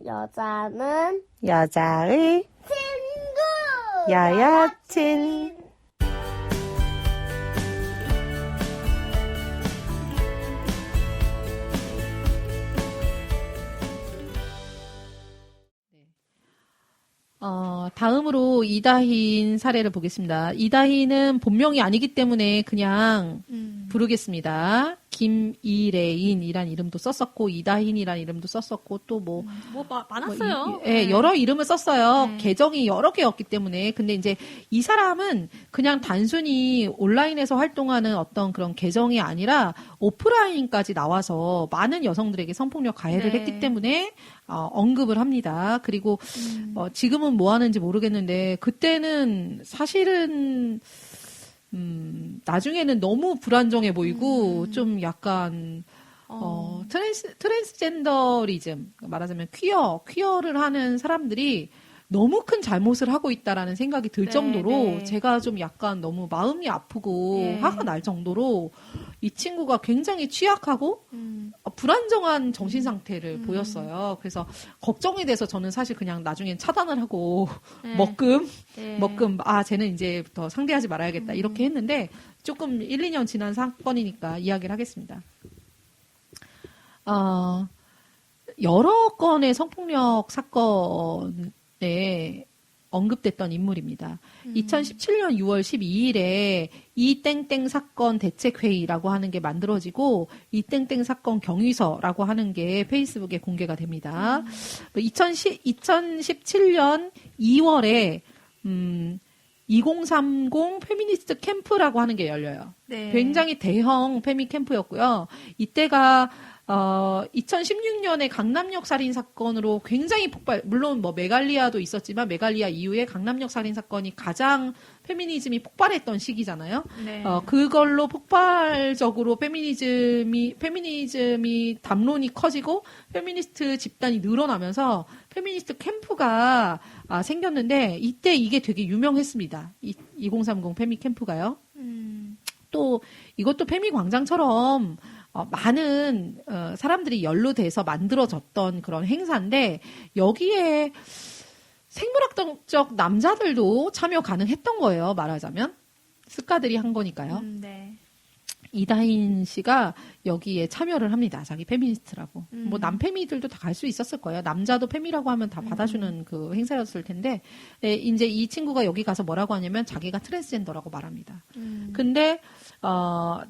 여자는 여자의 친구. 여여친. 다음으로 이다힌 사례를 보겠습니다. 이다힌은 본명이 아니기 때문에 그냥 부르겠습니다. 김이레인이란 이름도 썼었고, 이다힌이란 이름도 썼었고, 또 많았어요. 여러 이름을 썼어요. 네. 계정이 여러 개였기 때문에. 근데 이제 이 사람은 그냥 단순히 온라인에서 활동하는 어떤 그런 계정이 아니라 오프라인까지 나와서 많은 여성들에게 성폭력 가해를 네. 했기 때문에 언급을 합니다. 그리고 지금은 뭐 하는지 모르겠는데 그때는 사실은 나중에는 너무 불안정해 보이고 좀 약간 트랜스젠더리즘, 말하자면 퀴어를 하는 사람들이 너무 큰 잘못을 하고 있다라는 생각이 들 네, 정도로 네. 제가 좀 약간 너무 마음이 아프고 네. 화가 날 정도로 이 친구가 굉장히 취약하고 불안정한 정신 상태를 보였어요. 그래서 걱정이 돼서 저는 사실 그냥 나중엔 차단을 하고 네. 먹금 네. 쟤는 이제부터 상대하지 말아야겠다 이렇게 했는데 조금 1, 2년 지난 사건이니까 이야기를 하겠습니다. 여러 건의 성폭력 사건에 언급됐던 인물입니다. 2017년 6월 12일에 이땡땡 사건 대책회의라고 하는 게 만들어지고 이땡땡 사건 경위서라고 하는 게 페이스북에 공개가 됩니다. 2017년 2월에 2030 페미니스트 캠프라고 하는 게 열려요. 네. 굉장히 대형 페미 캠프였고요. 이때가 2016년에 강남역 살인 사건으로 굉장히 물론 메갈리아도 있었지만 메갈리아 이후에 강남역 살인 사건이 가장 페미니즘이 폭발했던 시기잖아요. 네. 그걸로 폭발적으로 페미니즘이 담론이 커지고 페미니스트 집단이 늘어나면서 페미니스트 캠프가 생겼는데 이때 이게 되게 유명했습니다. 2030 페미 캠프가요. 또 이것도 페미 광장처럼 많은 사람들이 연루돼서 만들어졌던 그런 행사인데 여기에 생물학적 남자들도 참여 가능했던 거예요. 말하자면 스카들이 한 거니까요. 네. 이다힌 씨가 여기에 참여를 합니다. 자기 페미니스트라고. 뭐 남페미들도 다 갈 수 있었을 거예요. 남자도 페미라고 하면 다 받아주는 그 행사였을 텐데 이제 이 친구가 여기 가서 뭐라고 하냐면 자기가 트랜스젠더라고 말합니다. 근데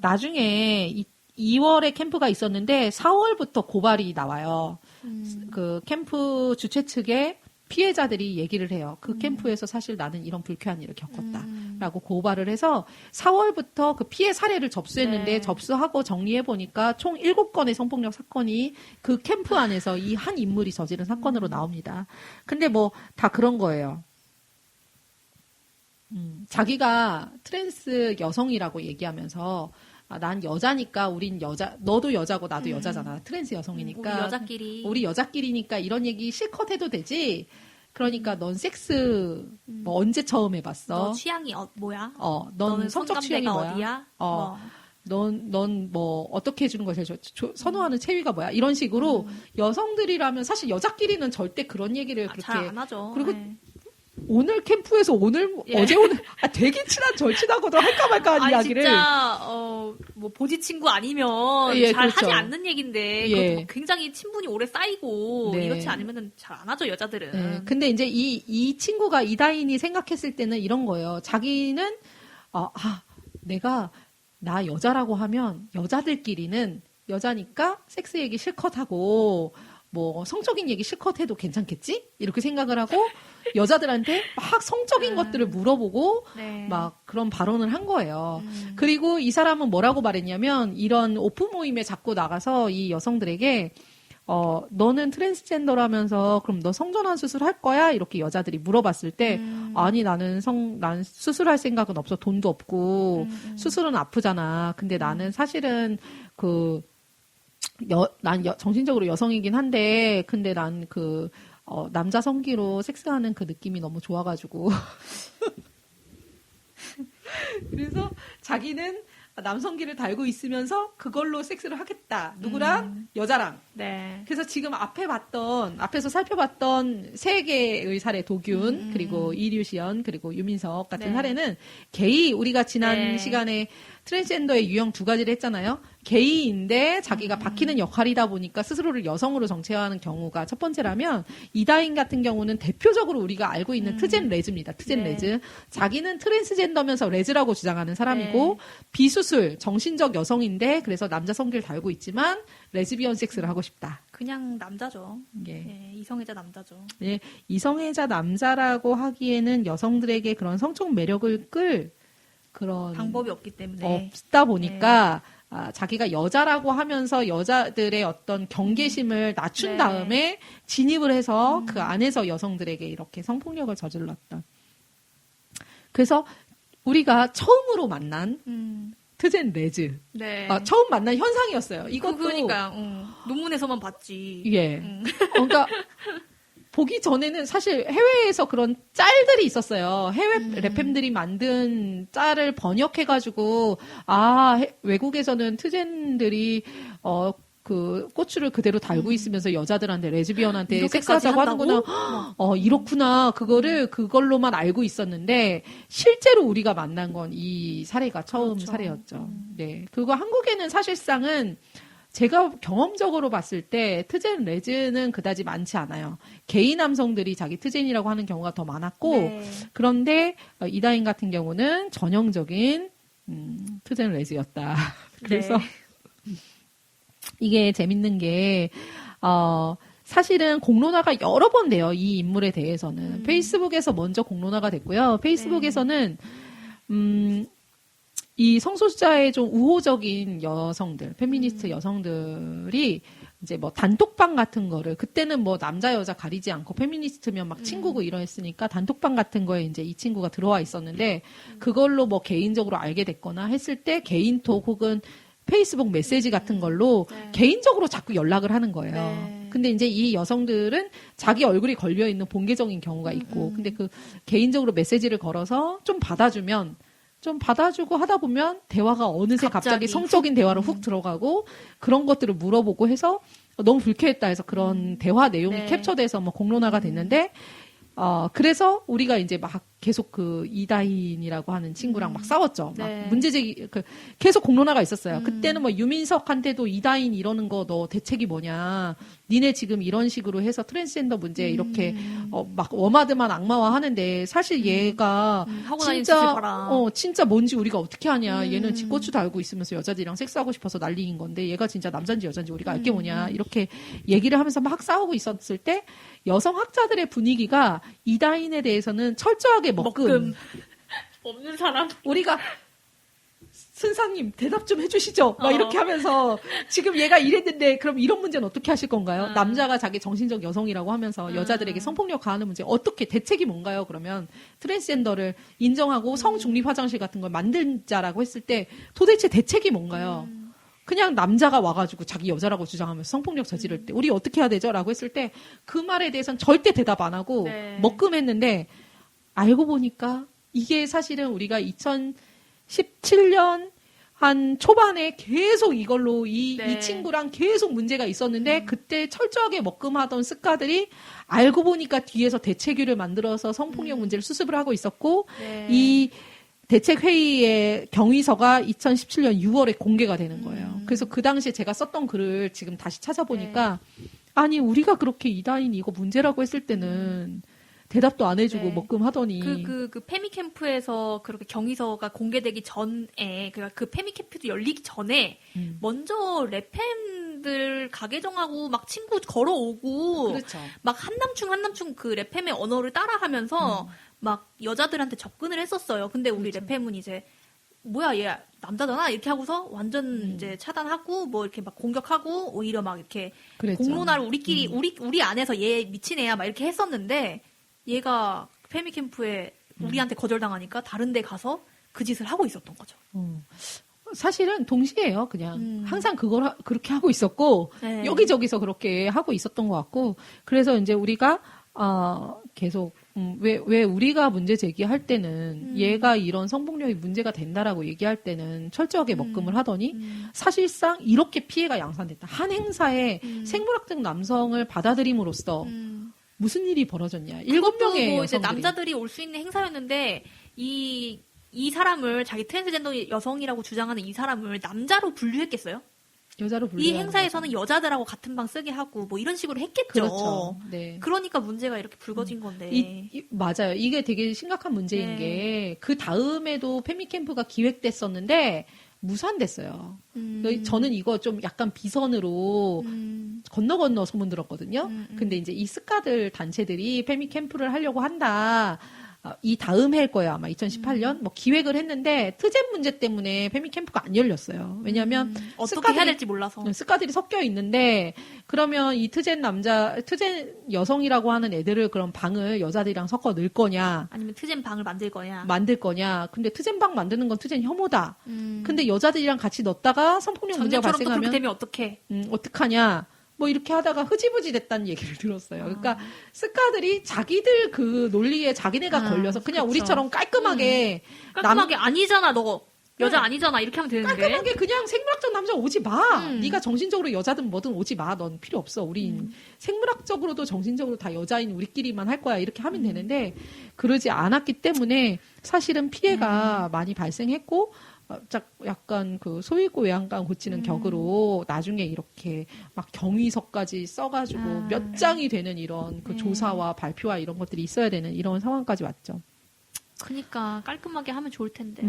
나중에 2월에 캠프가 있었는데 4월부터 고발이 나와요. 그 캠프 주최 측에 피해자들이 얘기를 해요. 그 캠프에서 사실 나는 이런 불쾌한 일을 겪었다라고 고발을 해서 4월부터 그 피해 사례를 접수했는데 네. 접수하고 정리해보니까 총 7건의 성폭력 사건이 그 캠프 안에서 이 한 인물이 저지른 사건으로 나옵니다. 근데 뭐 다 그런 거예요. 자기가 트랜스 여성이라고 얘기하면서 난 여자니까 우린 너도 여자고 나도 여자잖아. 트랜스 여성이니까. 우리 여자끼리니까 이런 얘기 실컷 해도 되지. 그러니까 넌 섹스 뭐 언제 처음 해봤어? 너 취향이 뭐야? 넌 너는 성적 취향이 성감대가 뭐야? 어디야? 넌 뭐 어떻게 해주는 걸 제일 선호하는 체위가 뭐야? 이런 식으로 여성들이라면 사실 여자끼리는 절대 그런 얘기를 그렇게 잘 안 하죠. 그리고 네. 오늘 캠프에서 어제 오늘 되게 친한 절친하고도 할까 말까 하는 이야기를 진짜 뭐 보지 친구 아니면 잘 그렇죠. 하지 않는 얘기인데 그것도 굉장히 친분이 오래 쌓이고 네. 이렇지 않으면은 잘 안 하죠 여자들은. 네. 근데 이제 이 친구가 이다인이 생각했을 때는 이런 거예요. 자기는 내가 나 여자라고 하면 여자들끼리는 여자니까 섹스 얘기 실컷 하고 뭐 성적인 얘기 실컷 해도 괜찮겠지? 이렇게 생각을 하고 여자들한테 막 성적인 것들을 물어보고 네. 막 그런 발언을 한 거예요. 그리고 이 사람은 뭐라고 말했냐면 이런 오프 모임에 자꾸 나가서 이 여성들에게 너는 트랜스젠더라면서 그럼 너 성전환 수술 할 거야? 이렇게 여자들이 물어봤을 때 아니 난 수술할 생각은 없어. 돈도 없고 수술은 아프잖아. 근데 나는 사실은 난 정신적으로 여성이긴 한데 근데 난 남자 성기로 섹스하는 그 느낌이 너무 좋아가지고 그래서 자기는 남성기를 달고 있으면서 그걸로 섹스를 하겠다. 누구랑? 여자랑. 네. 그래서 지금 앞에서 살펴봤던 세 개의 사례, 도균, 그리고 이류시연, 그리고 유민석 같은 네. 사례는 게이, 우리가 지난 네. 시간에 트랜스젠더의 유형 두 가지를 했잖아요. 게이인데 자기가 바뀌는 역할이다 보니까 스스로를 여성으로 정체화하는 경우가 첫 번째라면, 이다인 같은 경우는 대표적으로 우리가 알고 있는 트젠 레즈입니다. 트젠 네. 레즈. 자기는 트랜스젠더면서 레즈라고 주장하는 사람이고, 네. 비수술, 정신적 여성인데 그래서 남자 성기를 달고 있지만 레즈비언 섹스를 하고 싶다. 그냥 남자죠. 예. 네, 이성애자 남자죠. 예, 이성애자 남자라고 하기에는 여성들에게 그런 성적 매력을 끌 그런 방법이 없기 때문에. 없다 보니까 자기가 여자라고 하면서 여자들의 어떤 경계심을 낮춘 네. 다음에 진입을 해서 그 안에서 여성들에게 이렇게 성폭력을 저질렀다. 그래서 우리가 처음으로 만난 트젠 레즈. 네. 처음 만난 현상이었어요. 이것도. 그러니까 논문에서만 봤지. 예. 그러니까 보기 전에는 사실 해외에서 그런 짤들이 있었어요. 해외 랩팸들이 만든 짤을 번역해가지고 외국에서는 트젠들이 그 고추를 그대로 달고 있으면서 여자들한테 레즈비언한테 이렇게까지 섹스하자고 한다고? 하는구나. 이렇구나. 그걸로만 알고 있었는데 실제로 우리가 만난 건 이 사례가 처음 그렇죠. 사례였죠. 네. 그리고 한국에는 사실상은 제가 경험적으로 봤을 때 트젠 레즈는 그다지 많지 않아요. 게이 남성들이 자기 트젠이라고 하는 경우가 더 많았고, 네. 그런데 이다인 같은 경우는 전형적인 트젠 레즈였다. 그래서 이게 재밌는 게 사실은 공론화가 여러 번 돼요. 이 인물에 대해서는. 페이스북에서 먼저 공론화가 됐고요. 페이스북에서는 이 성소수자의 좀 우호적인 여성들, 페미니스트 여성들이 이제 뭐 단톡방 같은 거를, 그때는 뭐 남자 여자 가리지 않고 페미니스트면 막 친구고 이러했으니까 단톡방 같은 거에 이제 이 친구가 들어와 있었는데, 그걸로 뭐 개인적으로 알게 됐거나 했을 때 개인톡 혹은 페이스북 메시지 같은 걸로 개인적으로 자꾸 연락을 하는 거예요. 네. 근데 이제 이 여성들은 자기 얼굴이 걸려 있는 본계적인 경우가 있고, 근데 그 개인적으로 메시지를 걸어서 좀 받아주고 하다 보면 대화가 어느새 갑자기 성적인 대화로 훅 들어가고 그런 것들을 물어보고 해서 너무 불쾌했다 해서 그런 대화 내용이 네. 캡처돼서 뭐 공론화가 됐는데, 그래서 우리가 이제 막 계속 그 이다인이라고 하는 친구랑 막 싸웠죠. 막 네. 문제제기, 계속 공론화가 있었어요. 그때는 뭐 유민석한테도 이다인 이러는 거 너 대책이 뭐냐. 니네 지금 이런 식으로 해서 트랜스젠더 문제 이렇게 막 워마드만 악마화 하는데 사실 얘가 하고 다니는 짓을 진짜, 봐라. 진짜 뭔지 우리가 어떻게 하냐. 얘는 지꼬추 달고 있으면서 여자들이랑 섹스하고 싶어서 난리인 건데 얘가 진짜 남잔지 여잔지 우리가 알게 뭐냐. 이렇게 얘기를 하면서 막 싸우고 있었을 때 여성 학자들의 분위기가 이다인에 대해서는 철저하게 먹금. 없는 사람. 우리가 선생님 대답 좀 해주시죠. 막 이렇게 하면서 지금 얘가 이랬는데 그럼 이런 문제는 어떻게 하실 건가요? 남자가 자기 정신적 여성이라고 하면서 여자들에게 성폭력 가하는 문제 어떻게 대책이 뭔가요? 그러면 트랜스젠더를 인정하고 성중립 화장실 같은 걸 만들자라고 했을 때 도대체 대책이 뭔가요? 그냥 남자가 와가지고 자기 여자라고 주장하면서 성폭력 저지를 때 우리 어떻게 해야 되죠? 라고 했을 때 그 말에 대해서는 절대 대답 안 하고 네. 먹금했는데 알고 보니까 이게 사실은 우리가 2017년 한 초반에 계속 이걸로 이 친구랑 계속 문제가 있었는데 그때 철저하게 먹금하던 습가들이 알고 보니까 뒤에서 대책위를 만들어서 성폭력 문제를 수습을 하고 있었고 이 대책회의의 경위서가 2017년 6월에 공개가 되는 거예요. 그래서 그 당시에 제가 썼던 글을 지금 다시 찾아보니까 아니 우리가 그렇게 이다인 이거 문제라고 했을 때는 대답도 안 해주고 먹금하더니 그 페미캠프에서 그렇게 경위서가 공개되기 전에 그 페미캠프도 열리기 전에 먼저 랩팸들 가게정하고 막 친구 걸어오고 그렇죠. 막 한남충 그 랩팸의 언어를 따라하면서 막 여자들한테 접근을 했었어요. 근데 우리 랩팸은 이제 뭐야 얘 남자잖아 이렇게 하고서 완전 이제 차단하고 뭐 이렇게 막 공격하고 오히려 막 이렇게 그랬죠. 공론화를 우리끼리 우리 안에서 얘 미친 애야 막 이렇게 했었는데 얘가 페미캠프에 우리한테 거절당하니까 다른 데 가서 그 짓을 하고 있었던 거죠. 사실은 동시에요. 그냥 항상 그렇게 하고 있었고 네. 여기저기서 그렇게 하고 있었던 것 같고 그래서 이제 우리가 계속 왜 우리가 문제 제기할 때는 얘가 이런 성폭력이 문제가 된다라고 얘기할 때는 철저하게 먹금을 하더니 사실상 이렇게 피해가 양산됐다. 한 행사에 생물학적 남성을 받아들임으로써 무슨 일이 벌어졌냐. 7명의 뭐 이제 여성들이. 남자들이 올 수 있는 행사였는데 이 사람을 자기 트랜스젠더 여성이라고 주장하는 이 사람을 남자로 분류했겠어요? 여자로 이 분류하는 행사에서는 거죠. 여자들하고 같은 방 쓰게 하고 뭐 이런 식으로 했겠죠. 그렇죠. 네. 그러니까 문제가 이렇게 불거진 건데. 맞아요. 이게 되게 심각한 문제인 네. 게 그 다음에도 페미캠프가 기획됐었는데 무산됐어요. 저는 이거 좀 약간 비선으로 건너 소문 들었거든요. 근데 이제 이 스카들 단체들이 페미캠프를 하려고 한다. 이 다음 해일 거예요. 아마 2018년. 뭐 기획을 했는데 트젠 문제 때문에 페미캠프가 안 열렸어요. 왜냐면 어떻게 해야 될지 몰라서. 스카들이 섞여 있는데 그러면 이 트젠 여성이라고 하는 애들을 그럼 방을 여자들이랑 섞어 넣을 거냐? 아니면 트젠 방을 만들 거냐? 근데 트젠 방 만드는 건 트젠 혐오다. 근데 여자들이랑 같이 넣었다가 성폭력 문제가 작년처럼 또 그렇게 발생하면 되면 어떡해? 어떡하냐? 뭐 이렇게 하다가 흐지부지 됐다는 얘기를 들었어요. 그러니까 스카들이 자기들 그 논리에 자기네가 걸려서 그냥 그쵸. 우리처럼 깔끔하게 깔끔하게 아니잖아 너 여자 아니잖아 이렇게 하면 되는데. 깔끔하게 그냥 생물학적 남자 오지 마. 네가 정신적으로 여자든 뭐든 오지 마. 넌 필요 없어. 우리 생물학적으로도 정신적으로 다 여자인 우리끼리만 할 거야. 이렇게 하면 되는데 그러지 않았기 때문에 사실은 피해가 많이 발생했고 약간 그 소위고 외양간 고치는 격으로 나중에 이렇게 막 경위서까지 써가지고 몇 장이 되는 이런 그 조사와 발표와 이런 것들이 있어야 되는 이런 상황까지 왔죠. 그러니까 깔끔하게 하면 좋을 텐데.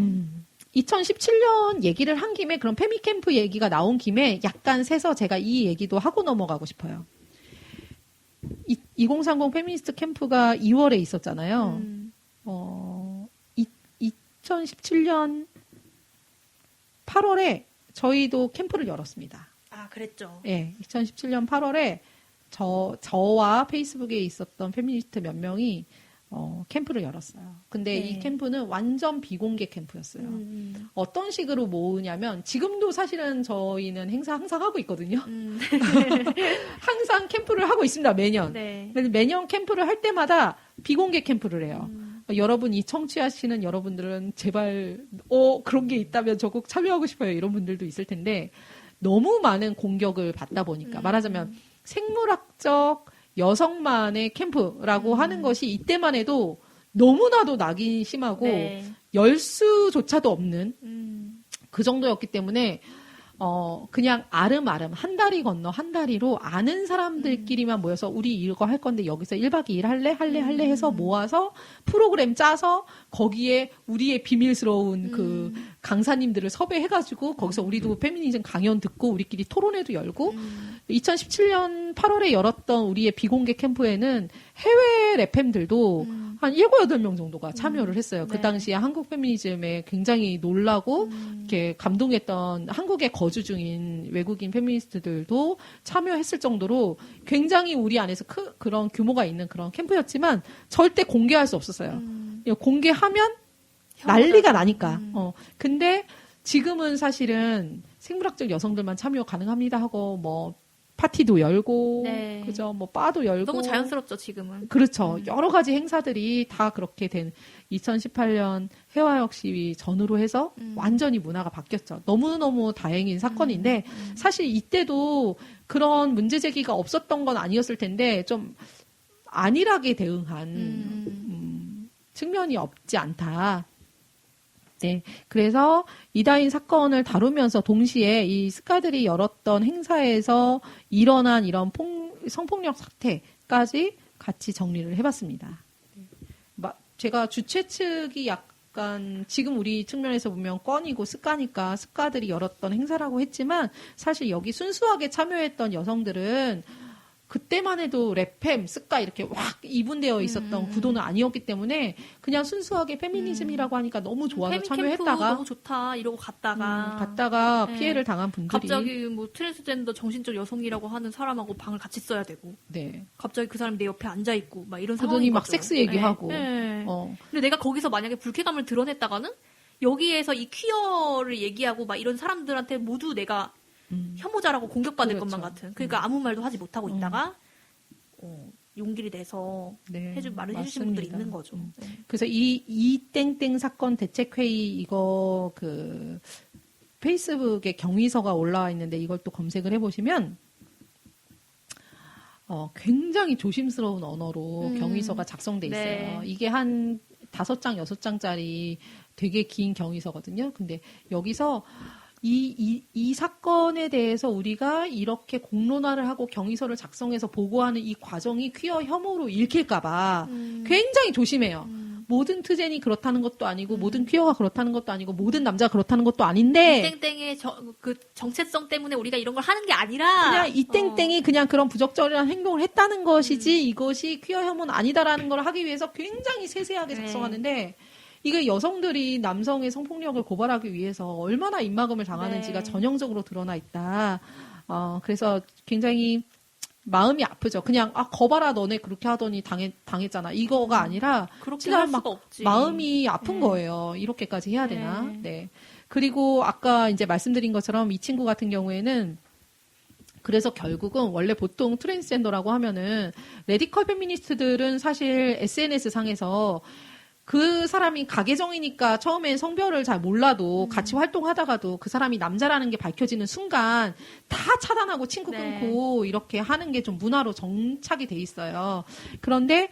2017년 얘기를 한 김에 그럼 페미캠프 얘기가 나온 김에 약간 새서 제가 이 얘기도 하고 넘어가고 싶어요. 2030 페미니스트 캠프가 2월에 있었잖아요. 2017년 8월에 저희도 캠프를 열었습니다. 아 그랬죠. 네, 2017년 8월에 저와 페이스북에 있었던 페미니스트 몇 명이 캠프를 열었어요. 근데 이 캠프는 완전 비공개 캠프였어요. 어떤 식으로 모으냐면 지금도 사실은 저희는 행사 항상 하고 있거든요. 항상 캠프를 하고 있습니다. 매년. 네. 매년 캠프를 할 때마다 비공개 캠프를 해요. 여러분 이 청취하시는 여러분들은 제발 그런 게 있다면 저 꼭 참여하고 싶어요. 이런 분들도 있을 텐데 너무 많은 공격을 받다 보니까 말하자면 생물학적 여성만의 캠프라고 하는 것이 이때만 해도 너무나도 낙인 심하고 열 수조차도 없는 그 정도였기 때문에 그냥 아름아름 한 다리 건너 한 다리로 아는 사람들끼리만 모여서 우리 이거 할 건데 여기서 1박 2일 할래 해서 모아서 프로그램 짜서 거기에 우리의 비밀스러운 그 강사님들을 섭외해가지고 거기서 우리도 페미니즘 강연 듣고 우리끼리 토론회도 열고 2017년 8월에 열었던 우리의 비공개 캠프에는 해외 랩팸들도 한 7, 8명 정도가 참여를 했어요. 그 당시에 한국 페미니즘에 굉장히 놀라고 이렇게 감동했던 한국에 거주 중인 외국인 페미니스트들도 참여했을 정도로 굉장히 우리 안에서 그런 규모가 있는 그런 캠프였지만 절대 공개할 수 없었어요. 공개하면 난리가 나니까. 근데 지금은 사실은 생물학적 여성들만 참여 가능합니다 하고 뭐 파티도 열고 그죠? 뭐 바도 열고 너무 자연스럽죠, 지금은. 그렇죠. 여러 가지 행사들이 다 그렇게 된 2018년 해화역 시위 전후로 해서 완전히 문화가 바뀌었죠. 너무너무 다행인 사건인데 사실 이때도 그런 문제 제기가 없었던 건 아니었을 텐데 좀 안일하게 대응한 측면이 없지 않다. 네. 그래서 이다인 사건을 다루면서 동시에 이 스카들이 열었던 행사에서 일어난 이런 성폭력 사태까지 같이 정리를 해봤습니다. 제가 주최 측이 약간 지금 우리 측면에서 보면 건이고 스카니까 스카들이 열었던 행사라고 했지만 사실 여기 순수하게 참여했던 여성들은 그때만 해도 랩팸, 스카 이렇게 확 이분되어 있었던 구도는 아니었기 때문에 그냥 순수하게 페미니즘이라고 하니까 너무 좋아서 참여했다가 너무 좋다 이러고 갔다가 피해를 당한 분들이 갑자기 뭐 트랜스젠더 정신적 여성이라고 하는 사람하고 방을 같이 써야 되고 갑자기 그 사람이 내 옆에 앉아 있고 막 이런 상황이 막 섹스 얘기하고 근데 내가 거기서 만약에 불쾌감을 드러냈다가는 여기에서 이 퀴어를 얘기하고 막 이런 사람들한테 모두 내가 혐오자라고 공격받을 것만 같은. 그러니까 아무 말도 하지 못하고 있다가 용기를 내서 네, 말을 해주신 분들이 맞습니다. 있는 거죠. 네. 그래서 이 땡땡 사건 대책회의 이거 그 페이스북에 경위서가 올라와 있는데 이걸 또 검색을 해보시면 굉장히 조심스러운 언어로 경위서가 작성돼 있어요. 네. 이게 한 5장, 6장짜리 되게 긴 경위서거든요. 근데 여기서 이 사건에 대해서 우리가 이렇게 공론화를 하고 경위서를 작성해서 보고하는 이 과정이 퀴어 혐오로 읽힐까봐 굉장히 조심해요. 모든 트젠이 그렇다는 것도 아니고 모든 퀴어가 그렇다는 것도 아니고 모든 남자가 그렇다는 것도 아닌데 땡땡의 그 정체성 때문에 우리가 이런 걸 하는 게 아니라 그냥 이 땡땡이 그냥 그런 부적절한 행동을 했다는 것이지 이것이 퀴어 혐오는 아니다라는 걸 하기 위해서 굉장히 세세하게 작성하는데 이게 여성들이 남성의 성폭력을 고발하기 위해서 얼마나 입막음을 당하는지가 전형적으로 드러나 있다. 그래서 굉장히 마음이 아프죠. 그냥 거봐라 너네 그렇게 하더니 당했잖아. 이거가 아니라 그렇게 진짜 할 막 수가 없지. 마음이 아픈 거예요. 이렇게까지 해야 되나? 네. 그리고 아까 이제 말씀드린 것처럼 이 친구 같은 경우에는 그래서 결국은 원래 보통 트랜스젠더라고 하면은 레디컬 페미니스트들은 사실 SNS 상에서 그 사람이 가계정이니까 처음엔 성별을 잘 몰라도 같이 활동하다가도 그 사람이 남자라는 게 밝혀지는 순간 다 차단하고 친구 끊고 이렇게 하는 게 좀 문화로 정착이 돼 있어요. 그런데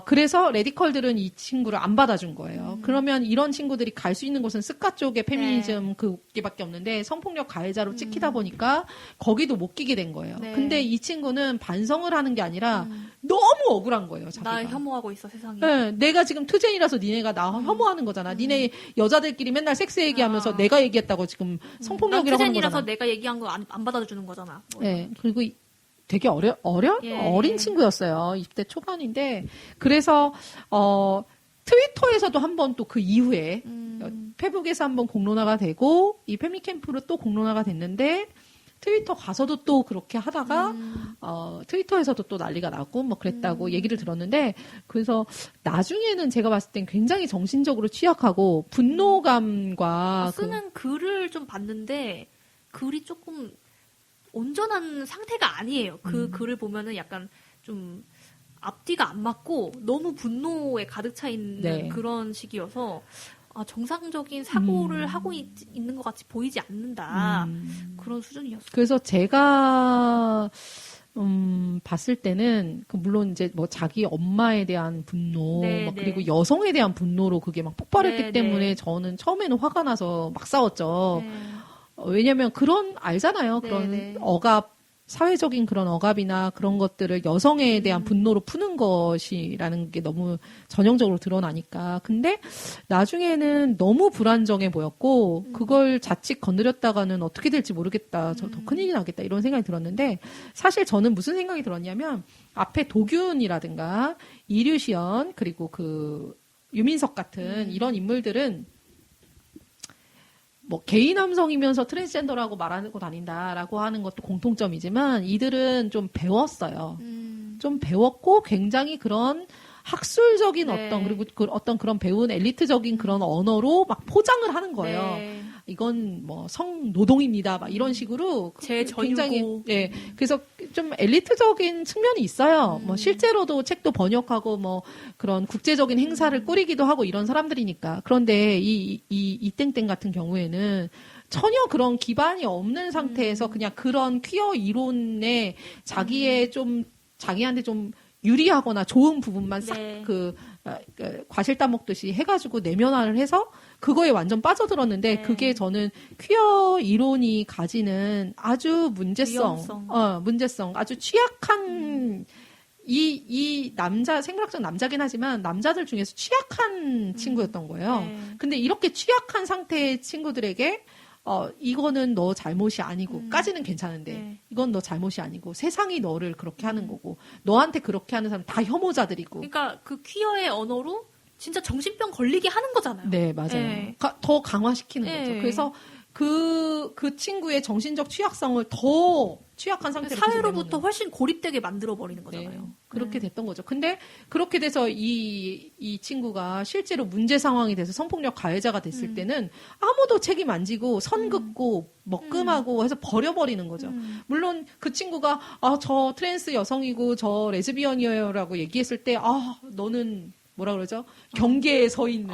그래서 레디컬들은 이 친구를 안 받아준 거예요. 그러면 이런 친구들이 갈 수 있는 곳은 스카 쪽의 페미니즘 그게밖에 없는데 성폭력 가해자로 찍히다 보니까 거기도 못 끼게 된 거예요. 근데 이 친구는 반성을 하는 게 아니라 너무 억울한 거예요. 자기가. 날 혐오하고 있어 세상이. 네, 내가 지금 트젠이라서 니네가 나 혐오하는 거잖아. 니네 여자들끼리 맨날 섹스 얘기하면서 내가 얘기했다고 지금 성폭력이라고 하는 거잖아. 트젠이라서 내가 얘기한 거 안 받아주는 거잖아. 네, 그리고 되게 어린 친구였어요. 20대 초반인데. 그래서, 트위터에서도 한번 또 그 이후에, 페북에서 한번 공론화가 되고, 이 페미캠프로 또 공론화가 됐는데, 트위터 가서도 또 그렇게 하다가, 트위터에서도 또 난리가 나고, 뭐 그랬다고 얘기를 들었는데, 그래서 나중에는 제가 봤을 땐 굉장히 정신적으로 취약하고, 분노감과. 쓰는 글을 좀 봤는데, 글이 조금, 온전한 상태가 아니에요. 그 글을 보면은 약간 좀 앞뒤가 안 맞고 너무 분노에 가득 차 있는 그런 식이어서 정상적인 사고를 하고 있는 것 같이 보이지 않는다. 그런 수준이었어요. 그래서 제가 봤을 때는 물론 이제 뭐 자기 엄마에 대한 분노 그리고 여성에 대한 분노로 그게 막 폭발했기 때문에 저는 처음에는 화가 나서 막 싸웠죠. 왜냐면 알잖아요. 그런 억압, 사회적인 그런 억압이나 그런 것들을 여성에 대한 분노로 푸는 것이라는 게 너무 전형적으로 드러나니까. 근데 나중에는 너무 불안정해 보였고, 그걸 자칫 건드렸다가는 어떻게 될지 모르겠다. 저 더 큰일이 나겠다. 이런 생각이 들었는데, 사실 저는 무슨 생각이 들었냐면, 앞에 도균이라든가, 이류시연, 그리고 유민석 같은 이런 인물들은 뭐 게이 남성이면서 트랜스젠더라고 말하고 다닌다라고 하는 것도 공통점이지만 이들은 좀 배웠어요. 좀 배웠고 굉장히 그런 학술적인 그리고 어떤 그런 배운 엘리트적인 그런 언어로 막 포장을 하는 거예요. 이건 뭐 성노동입니다. 막 이런 식으로 굉장히 그래서 좀 엘리트적인 측면이 있어요. 뭐 실제로도 책도 번역하고 뭐 그런 국제적인 행사를 꾸리기도 하고 이런 사람들이니까. 그런데 이 땡땡 같은 경우에는 전혀 그런 기반이 없는 상태에서 그냥 그런 퀴어 이론에 자기한테 좀 유리하거나 좋은 부분만 싹 과실 따먹듯이 해가지고 내면화를 해서 그거에 완전 빠져들었는데 그게 저는 퀴어 이론이 가지는 아주 문제성, 아주 취약한 이 생물학적 남자긴 하지만 남자들 중에서 취약한 친구였던 거예요. 근데 이렇게 취약한 상태의 친구들에게 이거는 너 잘못이 아니고, 까지는 괜찮은데, 이건 너 잘못이 아니고, 세상이 너를 그렇게 하는 거고, 너한테 그렇게 하는 사람 다 혐오자들이고. 그러니까 그 퀴어의 언어로 진짜 정신병 걸리게 하는 거잖아요. 네, 맞아요. 더 강화시키는 거죠. 그래서 그 친구의 정신적 취약성을 더 취약한 상태로 사회로부터 내모는. 훨씬 고립되게 만들어버리는 거잖아요. 네, 그렇게 됐던 거죠. 근데 그렇게 돼서 이 친구가 실제로 문제 상황이 돼서 성폭력 가해자가 됐을 때는 아무도 책임 안 지고 선 긋고 먹금하고 해서 버려버리는 거죠. 물론 그 친구가 저 트랜스 여성이고 저 레즈비언이에요라고 얘기했을 때 너는 뭐라 그러죠? 경계에 서 있는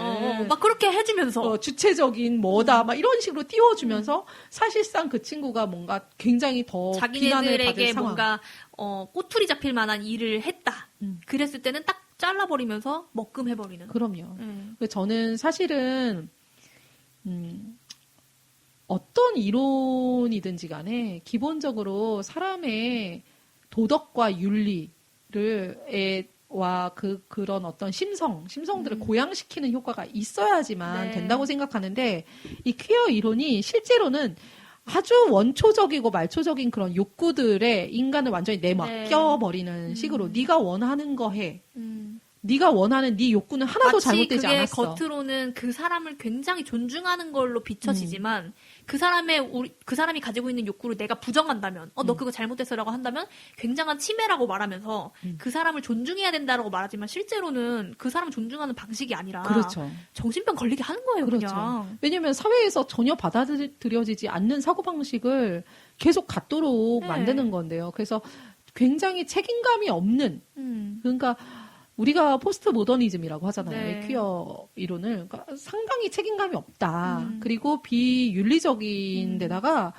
막 그렇게 해주면서 주체적인 뭐다 막 이런 식으로 띄워주면서 사실상 그 친구가 뭔가 굉장히 더 비난을 받을 자기네들에게 상황. 뭔가 꼬투리 잡힐 만한 일을 했다. 그랬을 때는 딱 잘라버리면서 먹금해버리는. 그럼요. 저는 사실은 어떤 이론이든지 간에 기본적으로 사람의 도덕과 윤리를 그런 어떤 심성들을 고양시키는 효과가 있어야지만 네. 된다고 생각하는데 이 퀴어 이론이 실제로는 아주 원초적이고 말초적인 그런 욕구들에 인간을 완전히 내맡겨버리는 식으로 네가 원하는 거 해. 네가 원하는 네 욕구는 하나도 잘못되지 그게 않았어. 겉으로는 그 사람을 굉장히 존중하는 걸로 비춰지지만 그 사람이 가지고 있는 욕구를 내가 부정한다면 너 그거 잘못했어라고 한다면 굉장한 침해라고 말하면서 그 사람을 존중해야 된다라고 말하지만 실제로는 그 사람을 존중하는 방식이 아니라 그렇죠. 정신병 걸리게 하는 거예요. 그렇죠. 그냥. 왜냐하면 사회에서 전혀 받아들여지지 않는 사고방식을 계속 갖도록 네. 만드는 건데요. 그래서 굉장히 책임감이 없는 그러니까 우리가 포스트 모더니즘이라고 하잖아요. 네. 이 퀴어 이론을. 그러니까 상당히 책임감이 없다. 그리고 비윤리적인 데다가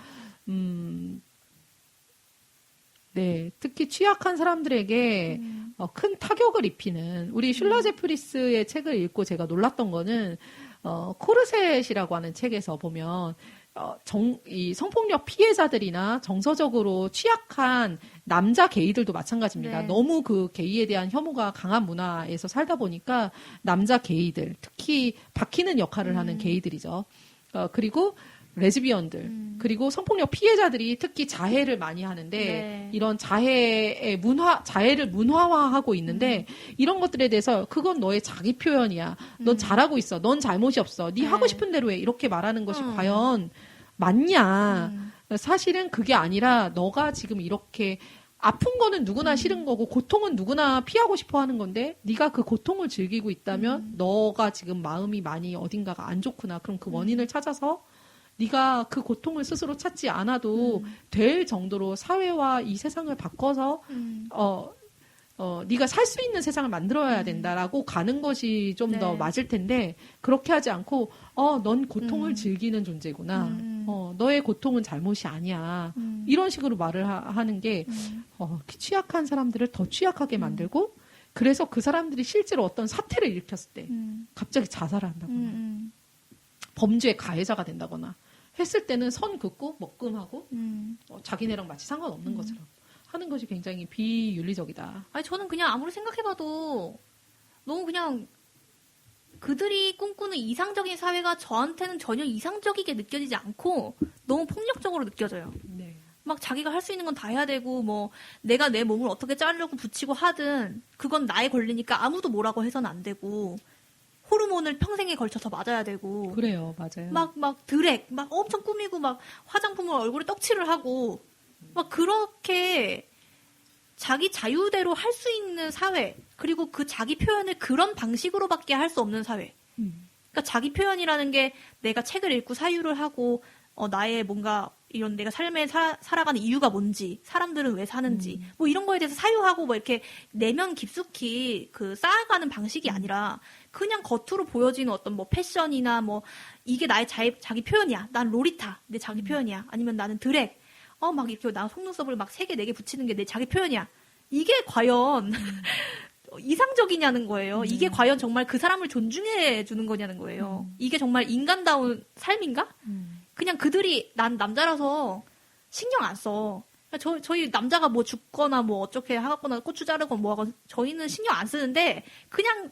네, 특히 취약한 사람들에게 큰 타격을 입히는 우리 슐러 제프리스의 책을 읽고 제가 놀랐던 거는 코르셋이라고 하는 책에서 보면 이 성폭력 피해자들이나 정서적으로 취약한 남자 게이들도 마찬가지입니다. 네. 너무 그 게이에 대한 혐오가 강한 문화에서 살다 보니까 남자 게이들, 특히 박히는 역할을 하는 게이들이죠. 그리고 레즈비언들, 그리고 성폭력 피해자들이 특히 자해를 많이 하는데 네. 이런 자해를 문화화하고 있는데 이런 것들에 대해서 그건 너의 자기 표현이야. 넌 잘하고 있어. 넌 잘못이 없어. 네 하고 싶은 대로 해. 이렇게 말하는 것이 과연 맞냐? 사실은 그게 아니라 너가 지금 이렇게 아픈 거는 누구나 싫은 거고 고통은 누구나 피하고 싶어 하는 건데 네가 그 고통을 즐기고 있다면 너가 지금 마음이 많이 어딘가가 안 좋구나. 그럼 그 원인을 찾아서 네가 그 고통을 스스로 찾지 않아도 될 정도로 사회와 이 세상을 바꿔서 네가 살 수 있는 세상을 만들어야 된다라고 가는 것이 좀 더 네. 맞을 텐데 그렇게 하지 않고 넌 고통을 즐기는 존재구나. 너의 고통은 잘못이 아니야. 이런 식으로 말을 하는 게 취약한 사람들을 더 취약하게 만들고 그래서 그 사람들이 실제로 어떤 사태를 일으켰을 때 갑자기 자살을 한다거나 범죄의 가해자가 된다거나 했을 때는 선 긋고 먹금하고 자기네랑 마치 상관없는 것처럼 하는 것이 굉장히 비윤리적이다. 아니 저는 그냥 아무리 생각해봐도 너무 그냥 그들이 꿈꾸는 이상적인 사회가 저한테는 전혀 이상적이게 느껴지지 않고 너무 폭력적으로 느껴져요. 네. 막 자기가 할 수 있는 건 다 해야 되고 뭐 내가 내 몸을 어떻게 자르고 붙이고 하든 그건 나의 권리니까 아무도 뭐라고 해서는 안 되고 호르몬을 평생에 걸쳐서 맞아야 되고 그래요, 맞아요. 막 드랙 막 엄청 꾸미고 막 화장품을 얼굴에 떡칠을 하고 막 그렇게 자기 자유대로 할 수 있는 사회 그리고 그 자기 표현을 그런 방식으로밖에 할 수 없는 사회. 그러니까 자기 표현이라는 게 내가 책을 읽고 사유를 하고 나의 뭔가 이런 내가 삶에 살아가는 이유가 뭔지 사람들은 왜 사는지 뭐 이런 거에 대해서 사유하고 뭐 이렇게 내면 깊숙이 그 쌓아가는 방식이 아니라 그냥 겉으로 보여지는 어떤 뭐 패션이나 뭐 이게 나의 자기 표현이야. 난 로리타 내 자기 표현이야. 아니면 나는 드랙 막 이렇게 나 속눈썹을 막 3개 4개 붙이는 게 내 자기 표현이야. 이게 과연 이상적이냐는 거예요. 이게 과연 정말 그 사람을 존중해 주는 거냐는 거예요. 이게 정말 인간다운 삶인가? 그냥 그들이 난 남자라서 신경 안 써. 저희 남자가 뭐 죽거나 뭐 어떻게 하거나 고추 자르거나 뭐 하거나 저희는 신경 안 쓰는데 그냥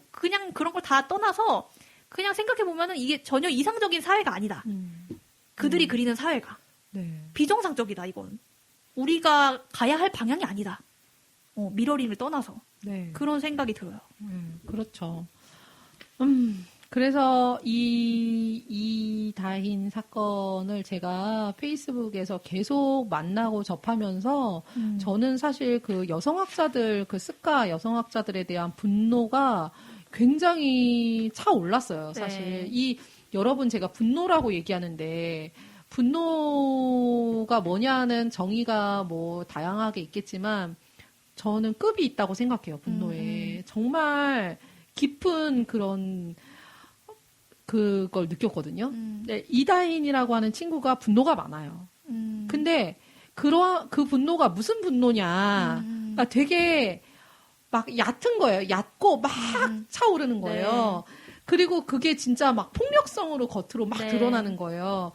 그런 걸 다 떠나서 그냥 생각해 보면은 이게 전혀 이상적인 사회가 아니다. 그들이 그리는 사회가 네. 비정상적이다 이건. 우리가 가야 할 방향이 아니다. 미러링을 떠나서 네. 그런 생각이 들어요. 그렇죠. 그래서 이 다인 사건을 제가 페이스북에서 계속 만나고 접하면서 저는 사실 그 여성학자들, 그 스카 여성학자들에 대한 분노가 굉장히 차올랐어요, 사실. 네. 여러분 제가 분노라고 얘기하는데, 분노가 뭐냐는 정의가 뭐 다양하게 있겠지만, 저는 급이 있다고 생각해요, 분노에. 정말 깊은 그걸 느꼈거든요. 네, 이다인이라고 하는 친구가 분노가 많아요. 근데 그 분노가 무슨 분노냐. 그러니까 되게 막 얕은 거예요. 얕고 막 차오르는 거예요. 네. 그리고 그게 진짜 막 폭력성으로 겉으로 막 네. 드러나는 거예요.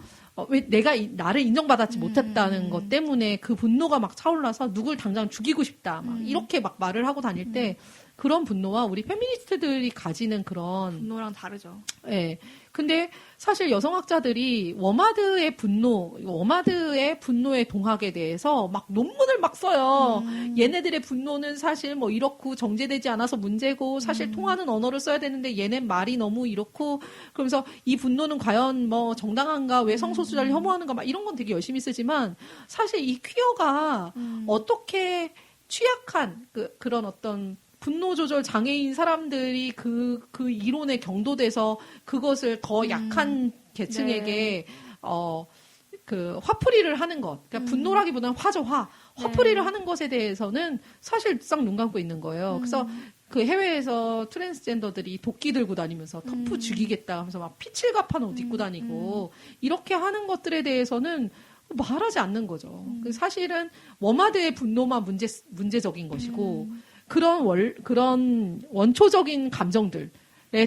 왜 내가 나를 인정받았지 못했다는 것 때문에 그 분노가 막 차올라서 누굴 당장 죽이고 싶다. 막 이렇게 막 말을 하고 다닐 때 그런 분노와 우리 페미니스트들이 가지는 그런 분노랑 다르죠. 예. 근데 사실 여성학자들이 워마드의 분노의 동학에 대해서 막 논문을 막 써요. 얘네들의 분노는 사실 뭐 이렇고 정제되지 않아서 문제고 사실 통하는 언어를 써야 되는데 얘네 말이 너무 이렇고 그러면서 이 분노는 과연 뭐 정당한가 왜 성소수자를 혐오하는가 막 이런 건 되게 열심히 쓰지만 사실 이 퀴어가 어떻게 취약한 그런 어떤 분노 조절 장애인 사람들이 그 이론에 경도돼서 그것을 더 약한 계층에게 그 화풀이를 하는 것. 그러니까 분노라기보다는 화죠, 화풀이를 하는 것에 대해서는 사실상 눈 감고 있는 거예요. 그래서 그 해외에서 트랜스젠더들이 도끼 들고 다니면서 터프 죽이겠다 하면서 막 피칠갑한 옷 입고 다니고 이렇게 하는 것들에 대해서는 말하지 않는 거죠. 사실은 워마드의 분노만 문제적인 것이고 그런 원초적인 감정들에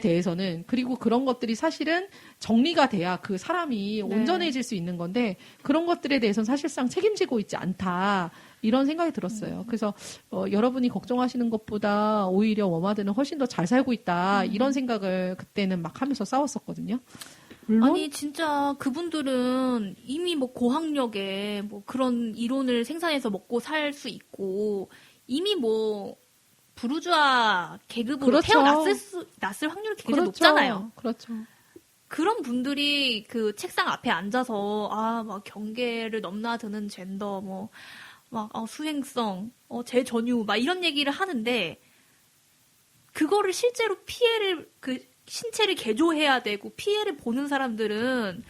대해서는 그리고 그런 것들이 사실은 정리가 돼야 그 사람이 온전해질 수 있는 건데 그런 것들에 대해서는 사실상 책임지고 있지 않다 이런 생각이 들었어요. 그래서 여러분이 걱정하시는 것보다 오히려 워마드는 훨씬 더 잘 살고 있다 이런 생각을 그때는 막 하면서 싸웠었거든요. 물론 아니 진짜 그분들은 이미 뭐 고학력에 뭐 그런 이론을 생산해서 먹고 살 수 있고 이미 뭐 부르주아 계급으로 그렇죠. 태어났을 확률이 굉장히 높잖아요. 그렇죠. 그런 분들이 그 책상 앞에 앉아서 막 경계를 넘나드는 젠더 수행성, 재전유 막 이런 얘기를 하는데 그거를 실제로 피해를 신체를 개조해야 되고 피해를 보는 사람들은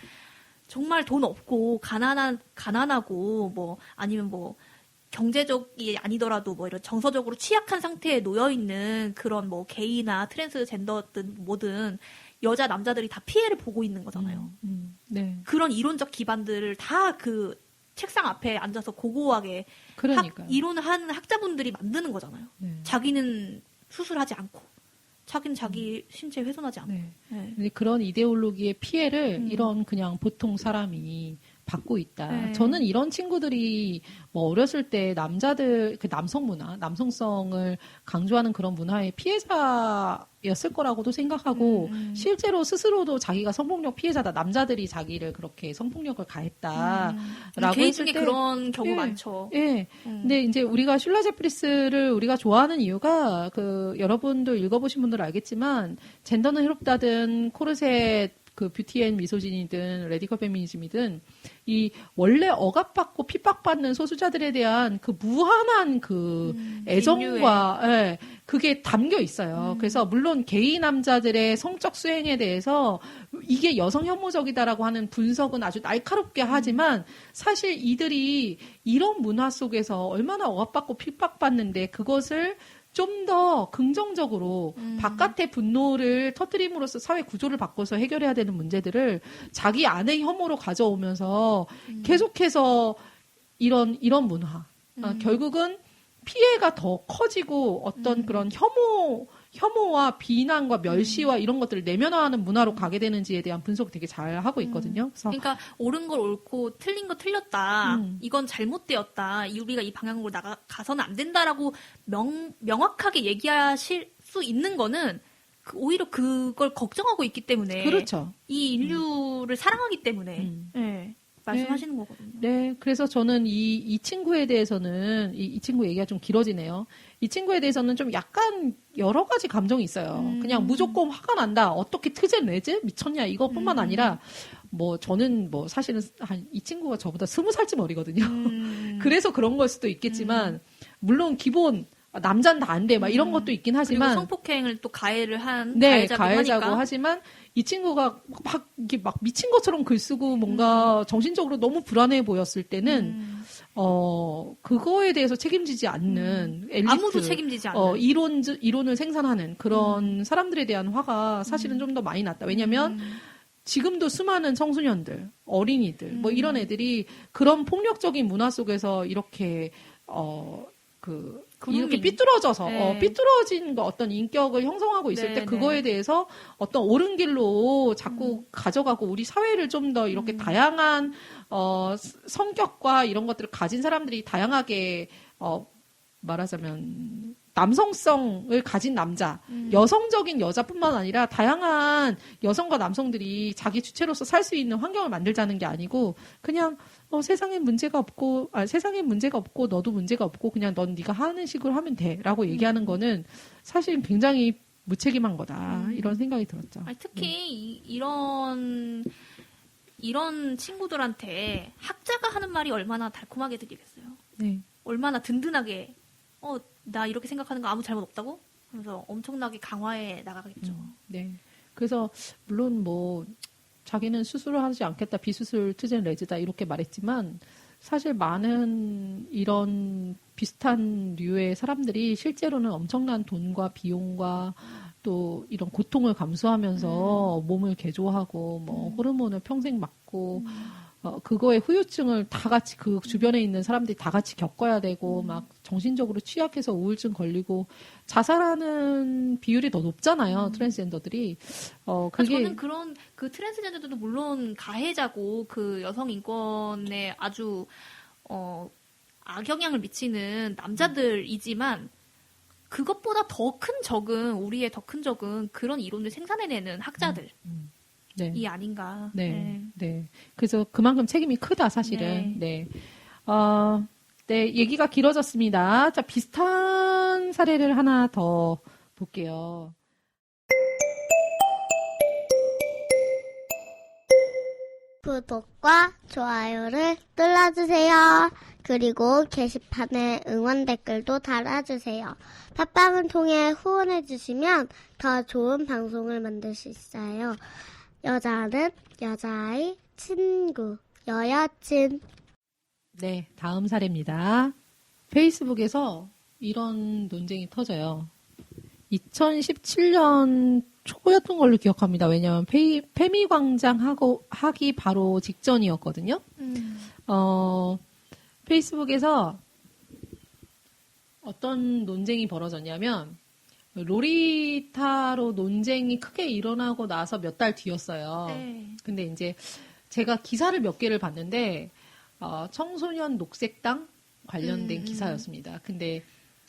정말 돈 없고 가난하고 뭐 아니면 뭐 경제적이 아니더라도 뭐 이런 정서적으로 취약한 상태에 놓여 있는 그런 뭐 게이나 트랜스젠더든 뭐든 여자 남자들이 다 피해를 보고 있는 거잖아요. 네. 그런 이론적 기반들을 다 그 책상 앞에 앉아서 고고하게 이론을 하는 학자분들이 만드는 거잖아요. 네. 자기는 수술하지 않고 자기는 자기 신체 훼손하지 않고. 네. 네. 근데 그런 이데올로기의 피해를 이런 그냥 보통 사람이 받고 있다. 네. 저는 이런 친구들이 뭐 어렸을 때 남자들 그 남성 문화, 남성성을 강조하는 그런 문화의 피해자였을 거라고도 생각하고 실제로 스스로도 자기가 성폭력 피해자다. 남자들이 자기를 그렇게 성폭력을 가했다라고 개인 했을 중에 때 그런 경우 예, 많죠. 예. 근데 이제 우리가 슐라 제프리스를 우리가 좋아하는 이유가 여러분도 읽어보신 분들 알겠지만 젠더는 해롭다든 코르셋 그 뷰티 앤 미소진이든 레디컬 페미니즘이든 이 원래 억압받고 핍박받는 소수자들에 대한 그 무한한 그 애정과 그게 담겨 있어요. 그래서 물론 게이 남자들의 성적 수행에 대해서 이게 여성 혐오적이다라고 하는 분석은 아주 날카롭게 하지만 사실 이들이 이런 문화 속에서 얼마나 억압받고 핍박받는데 그것을 좀 더 긍정적으로 바깥의 분노를 터뜨림으로써 사회 구조를 바꿔서 해결해야 되는 문제들을 자기 안의 혐오로 가져오면서 계속해서 이런 문화. 결국은 피해가 더 커지고 어떤 그런 혐오와 비난과 멸시와 이런 것들을 내면화하는 문화로 가게 되는지에 대한 분석 되게 잘 하고 있거든요. 그래서 그러니까 옳은 걸 옳고 틀린 거 틀렸다. 이건 잘못되었다. 우리가 이 방향으로 가서는 안 된다라고 명확하게 얘기하실 수 있는 거는 오히려 그걸 걱정하고 있기 때문에 그렇죠. 이 인류를 사랑하기 때문에. 네. 말씀하시는 거거든요. 네, 그래서 저는 이 친구에 대해서는, 이 친구 얘기가 좀 길어지네요. 이 친구에 대해서는 좀 약간 여러 가지 감정이 있어요. 그냥 무조건 화가 난다. 어떻게 트젠 레즈? 미쳤냐? 이것뿐만 아니라, 저는 사실은 이 친구가 저보다 20살쯤 어리거든요. 그래서 그런 걸 수도 있겠지만, 물론 기본, 남자는 다 안 돼. 막 이런 것도 있긴 하지만. 그리고 성폭행을 또 가해를 한 네, 가해자고 가해자고 하니까. 하지만 이 친구가 이게 막 미친 것처럼 글 쓰고 뭔가 정신적으로 너무 불안해 보였을 때는 그거에 대해서 책임지지 않는 엘리트, 아무도 책임지지 않는 이론을 생산하는 그런 사람들에 대한 화가 사실은 좀 더 많이 났다. 왜냐면 지금도 수많은 청소년들, 어린이들, 이런 애들이 그런 폭력적인 문화 속에서 이렇게 이렇게 삐뚤어져서, 네. 삐뚤어진 어떤 인격을 형성하고 있을 네, 때 그거에 대해서 어떤 옳은 길로 자꾸 가져가고 우리 사회를 좀 더 이렇게 다양한, 성격과 이런 것들을 가진 사람들이 다양하게, 말하자면, 남성성을 가진 남자, 여성적인 여자뿐만 아니라 다양한 여성과 남성들이 자기 주체로서 살 수 있는 환경을 만들자는 게 아니고 그냥 세상에 문제가 없고 너도 문제가 없고 그냥 넌 네가 하는 식으로 하면 돼라고 얘기하는 거는 사실 굉장히 무책임한 거다 이런 생각이 들었죠. 아니, 특히 이런 친구들한테 학자가 하는 말이 얼마나 달콤하게 들리겠어요. 네. 얼마나 든든하게 나 이렇게 생각하는 거 아무 잘못 없다고? 그래서 엄청나게 강화해 나가겠죠. 네. 그래서 물론 자기는 수술을 하지 않겠다, 비수술 트젠 레즈다 이렇게 말했지만 사실 많은 이런 비슷한 류의 사람들이 실제로는 엄청난 돈과 비용과 또 이런 고통을 감수하면서 몸을 개조하고 호르몬을 평생 맞고 그거의 후유증을 다 같이 그 주변에 있는 사람들이 다 같이 겪어야 되고 막 정신적으로 취약해서 우울증 걸리고 자살하는 비율이 더 높잖아요. 트랜스젠더들이. 그게 저는 그런 그 트랜스젠더들도 물론 가해자고 그 여성 인권에 아주 악영향을 미치는 남자들이지만 그것보다 더 큰 적은 우리의 더 큰 적은 그런 이론을 생산해내는 학자들. 네. 이 아닌가. 네. 네. 그래서 그만큼 책임이 크다, 사실은. 네. 네, 얘기가 길어졌습니다. 자, 비슷한 사례를 하나 더 볼게요. 구독과 좋아요를 눌러주세요. 그리고 게시판에 응원 댓글도 달아주세요. 팟빵을 통해 후원해주시면 더 좋은 방송을 만들 수 있어요. 여자는 여자의 친구, 여여친. 네, 다음 사례입니다. 페이스북에서 이런 논쟁이 터져요. 2017년 초였던 걸로 기억합니다. 왜냐하면 페미광장 하기 바로 직전이었거든요. 페이스북에서 어떤 논쟁이 벌어졌냐면 로리타로 논쟁이 크게 일어나고 나서 몇 달 뒤였어요. 네. 근데 이제 제가 기사를 몇 개를 봤는데 청소년 녹색당 관련된 기사였습니다. 근데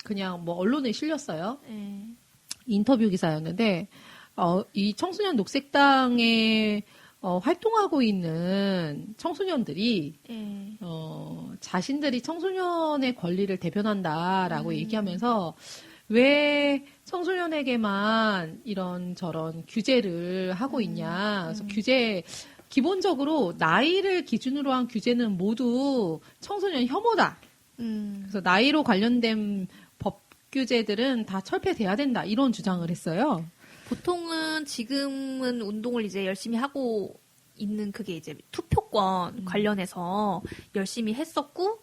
그냥 언론에 실렸어요. 네. 인터뷰 기사였는데 이 청소년 녹색당에 활동하고 있는 청소년들이 네. 자신들이 청소년의 권리를 대변한다라고 얘기하면서 왜 청소년에게만 이런 저런 규제를 하고 있냐. 그래서 기본적으로 나이를 기준으로 한 규제는 모두 청소년 혐오다. 그래서 나이로 관련된 법 규제들은 다 철폐돼야 된다. 이런 주장을 했어요. 보통은 지금은 운동을 이제 열심히 하고 있는 그게 이제 투표권 관련해서 열심히 했었고,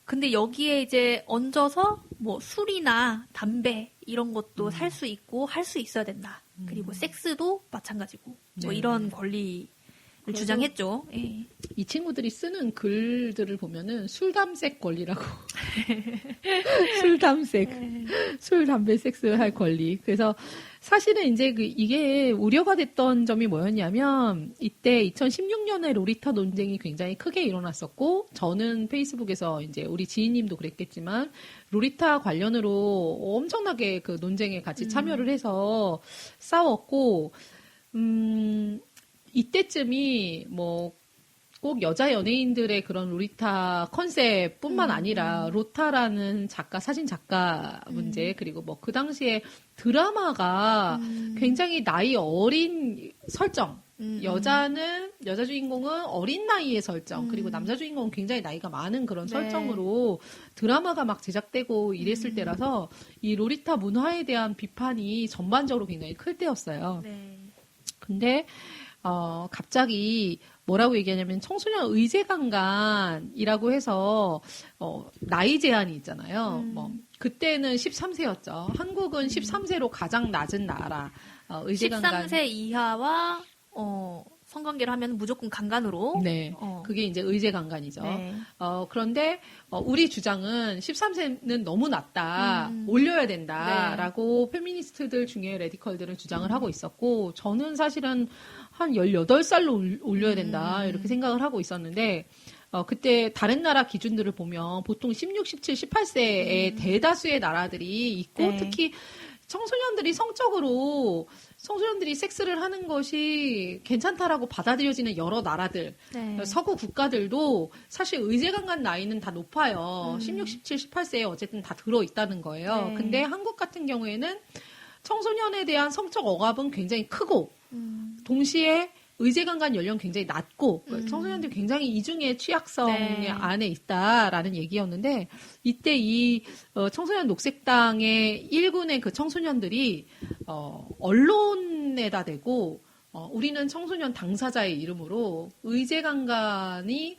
근데 여기에 이제 얹어서 술이나 담배 이런 것도 살 수 있고 할 수 있어야 된다. 그리고 섹스도 마찬가지고 네. 이런 권리를 주장했죠. 예. 이 친구들이 쓰는 글들을 보면은 술담색 권리라고. 술, 담배, 섹스 할 권리. 그래서 사실은 이제 이게 우려가 됐던 점이 뭐였냐면 이때 2016년에 로리타 논쟁이 굉장히 크게 일어났었고 저는 페이스북에서 이제 우리 지인님도 그랬겠지만 로리타 관련으로 엄청나게 그 논쟁에 같이 참여를 해서 싸웠고 이때쯤이 꼭 여자 연예인들의 그런 로리타 컨셉뿐만 아니라 로타라는 작가, 사진 작가 문제, 그리고 뭐 그 당시에 드라마가 굉장히 나이 어린 설정, 여자 주인공은 어린 나이의 설정, 그리고 남자 주인공은 굉장히 나이가 많은 그런 네. 설정으로 드라마가 막 제작되고 이랬을 때라서 이 로리타 문화에 대한 비판이 전반적으로 굉장히 클 때였어요. 네. 근데 갑자기 뭐라고 얘기하냐면 청소년 의제강간이라고 해서 나이 제한이 있잖아요. 뭐 그때는 13세였죠. 한국은 13세로 가장 낮은 나라. 의제강간 13세 이하와 성관계를 하면 무조건 강간으로. 네. 그게 이제 의제강간이죠. 네. 그런데 우리 주장은 13세는 너무 낮다. 올려야 된다라고 페미니스트들 중에 레디컬들은 주장을 하고 있었고 저는 사실은 한 18살로 올려야 된다. 이렇게 생각을 하고 있었는데 그때 다른 나라 기준들을 보면 보통 16, 17, 18세의 대다수의 나라들이 있고 네. 특히 청소년들이 섹스를 하는 것이 괜찮다라고 받아들여지는 여러 나라들, 네. 서구 국가들도 사실 의제강간 나이는 다 높아요. 16, 17, 18세에 어쨌든 다 들어있다는 거예요. 네. 근데 한국 같은 경우에는 청소년에 대한 성적 억압은 굉장히 크고, 동시에 의제강간 연령 굉장히 낮고 청소년들이 굉장히 이중의 취약성 네. 안에 있다라는 얘기였는데 이때 이 청소년 녹색당의 일군의 그 청소년들이 언론에다 대고 우리는 청소년 당사자의 이름으로 의제강간이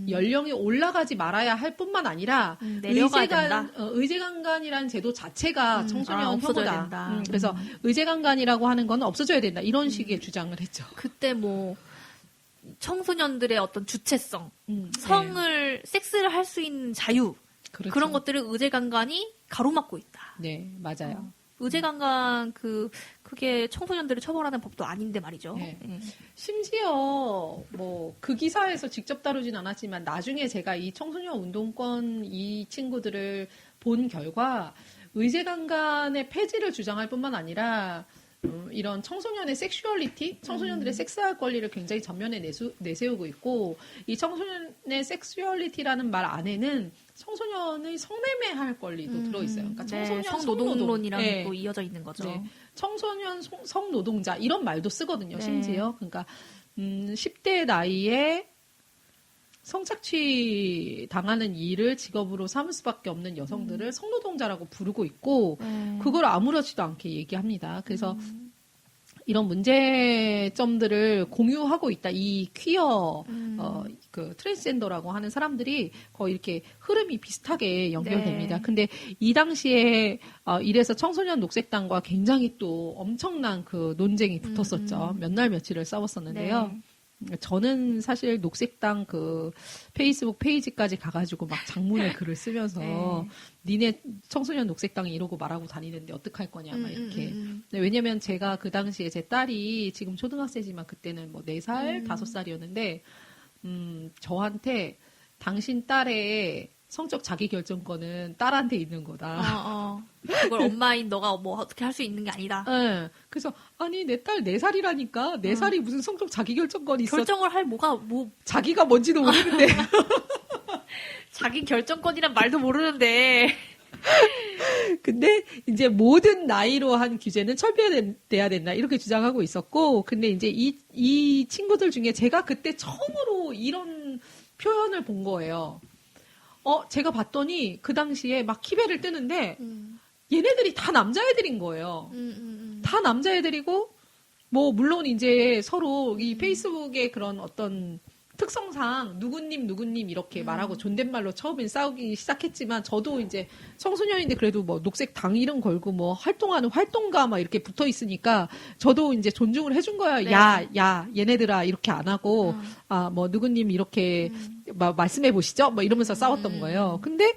연령이 올라가지 말아야 할 뿐만 아니라 내려가야 된다. 의제강간이라는 제도 자체가 청소년 없어져야 혐오다. 된다. 그래서 의제강간이라고 하는 건 없어져야 된다. 이런 식의 주장을 했죠. 그때 뭐 청소년들의 어떤 주체성, 네. 섹스를 할 수 있는 자유 그렇죠. 그런 것들을 의제강간이 가로막고 있다. 네, 맞아요. 의제강간 그게 청소년들을 처벌하는 법도 아닌데 말이죠. 네. 심지어 뭐 그 기사에서 직접 다루진 않았지만 나중에 제가 이 청소년 운동권 이 친구들을 본 결과 의제강간의 폐지를 주장할 뿐만 아니라 이런 청소년의 섹슈얼리티, 청소년들의 섹스할 권리를 굉장히 전면에 내세우고 있고 이 청소년의 섹슈얼리티라는 말 안에는 청소년의 성매매할 권리도 들어있어요. 그러니까 청소년 성노동론이랑 네. 또 이어져 있는 거죠. 네. 청소년 성노동자 이런 말도 쓰거든요. 네. 심지어 그러니까 10대 나이에 성착취 당하는 일을 직업으로 삼을 수밖에 없는 여성들을 성노동자라고 부르고 있고 그걸 아무렇지도 않게 얘기합니다. 그래서 이런 문제점들을 공유하고 있다. 이 퀴어 그 트랜스젠더라고 하는 사람들이 거의 이렇게 흐름이 비슷하게 연결됩니다. 네. 근데 이 당시에 이래서 청소년 녹색당과 굉장히 또 엄청난 그 논쟁이 붙었었죠. 몇 날 며칠을 싸웠었는데요. 네. 저는 사실 녹색당 그 페이스북 페이지까지 가가지고 막 장문의 글을 쓰면서 네. 니네 청소년 녹색당이 이러고 말하고 다니는데 어떡할 거냐 막 이렇게. 네, 왜냐면 제가 그 당시에 제 딸이 지금 초등학생이지만 그때는 뭐 4살, 5살이었는데 저한테 당신 딸의 성적 자기결정권은 딸한테 있는 거다. 그걸 엄마인 너가 뭐 어떻게 할 수 있는 게 아니다. 네. 그래서 아니 내 딸 4살이라니까 4살이 무슨 성적 자기결정권이 있어. 결정을 할 자기가 뭔지도 모르는데. 자기 결정권이란 말도 모르는데. 근데 이제 모든 나이로 한 규제는 철폐돼야 된다 이렇게 주장하고 있었고 근데 이제 이 친구들 중에 제가 그때 처음으로 이런 표현을 본 거예요. 제가 봤더니 그 당시에 막 키베를 뜨는데 얘네들이 다 남자애들인 거예요. 다 남자애들이고 뭐 물론 이제 서로 이 페이스북의 그런 어떤 특성상 누구님 이렇게 말하고 존댓말로 처음엔 싸우기 시작했지만 저도 이제 청소년인데 그래도 뭐 녹색 당 이름 걸고 뭐 활동하는 활동가 막 이렇게 붙어 있으니까 저도 이제 존중을 해준 거야. 네. 야 얘네들아 이렇게 안 하고 뭐 누구님 이렇게 말씀해 보시죠. 뭐 이러면서 싸웠던 거예요. 근데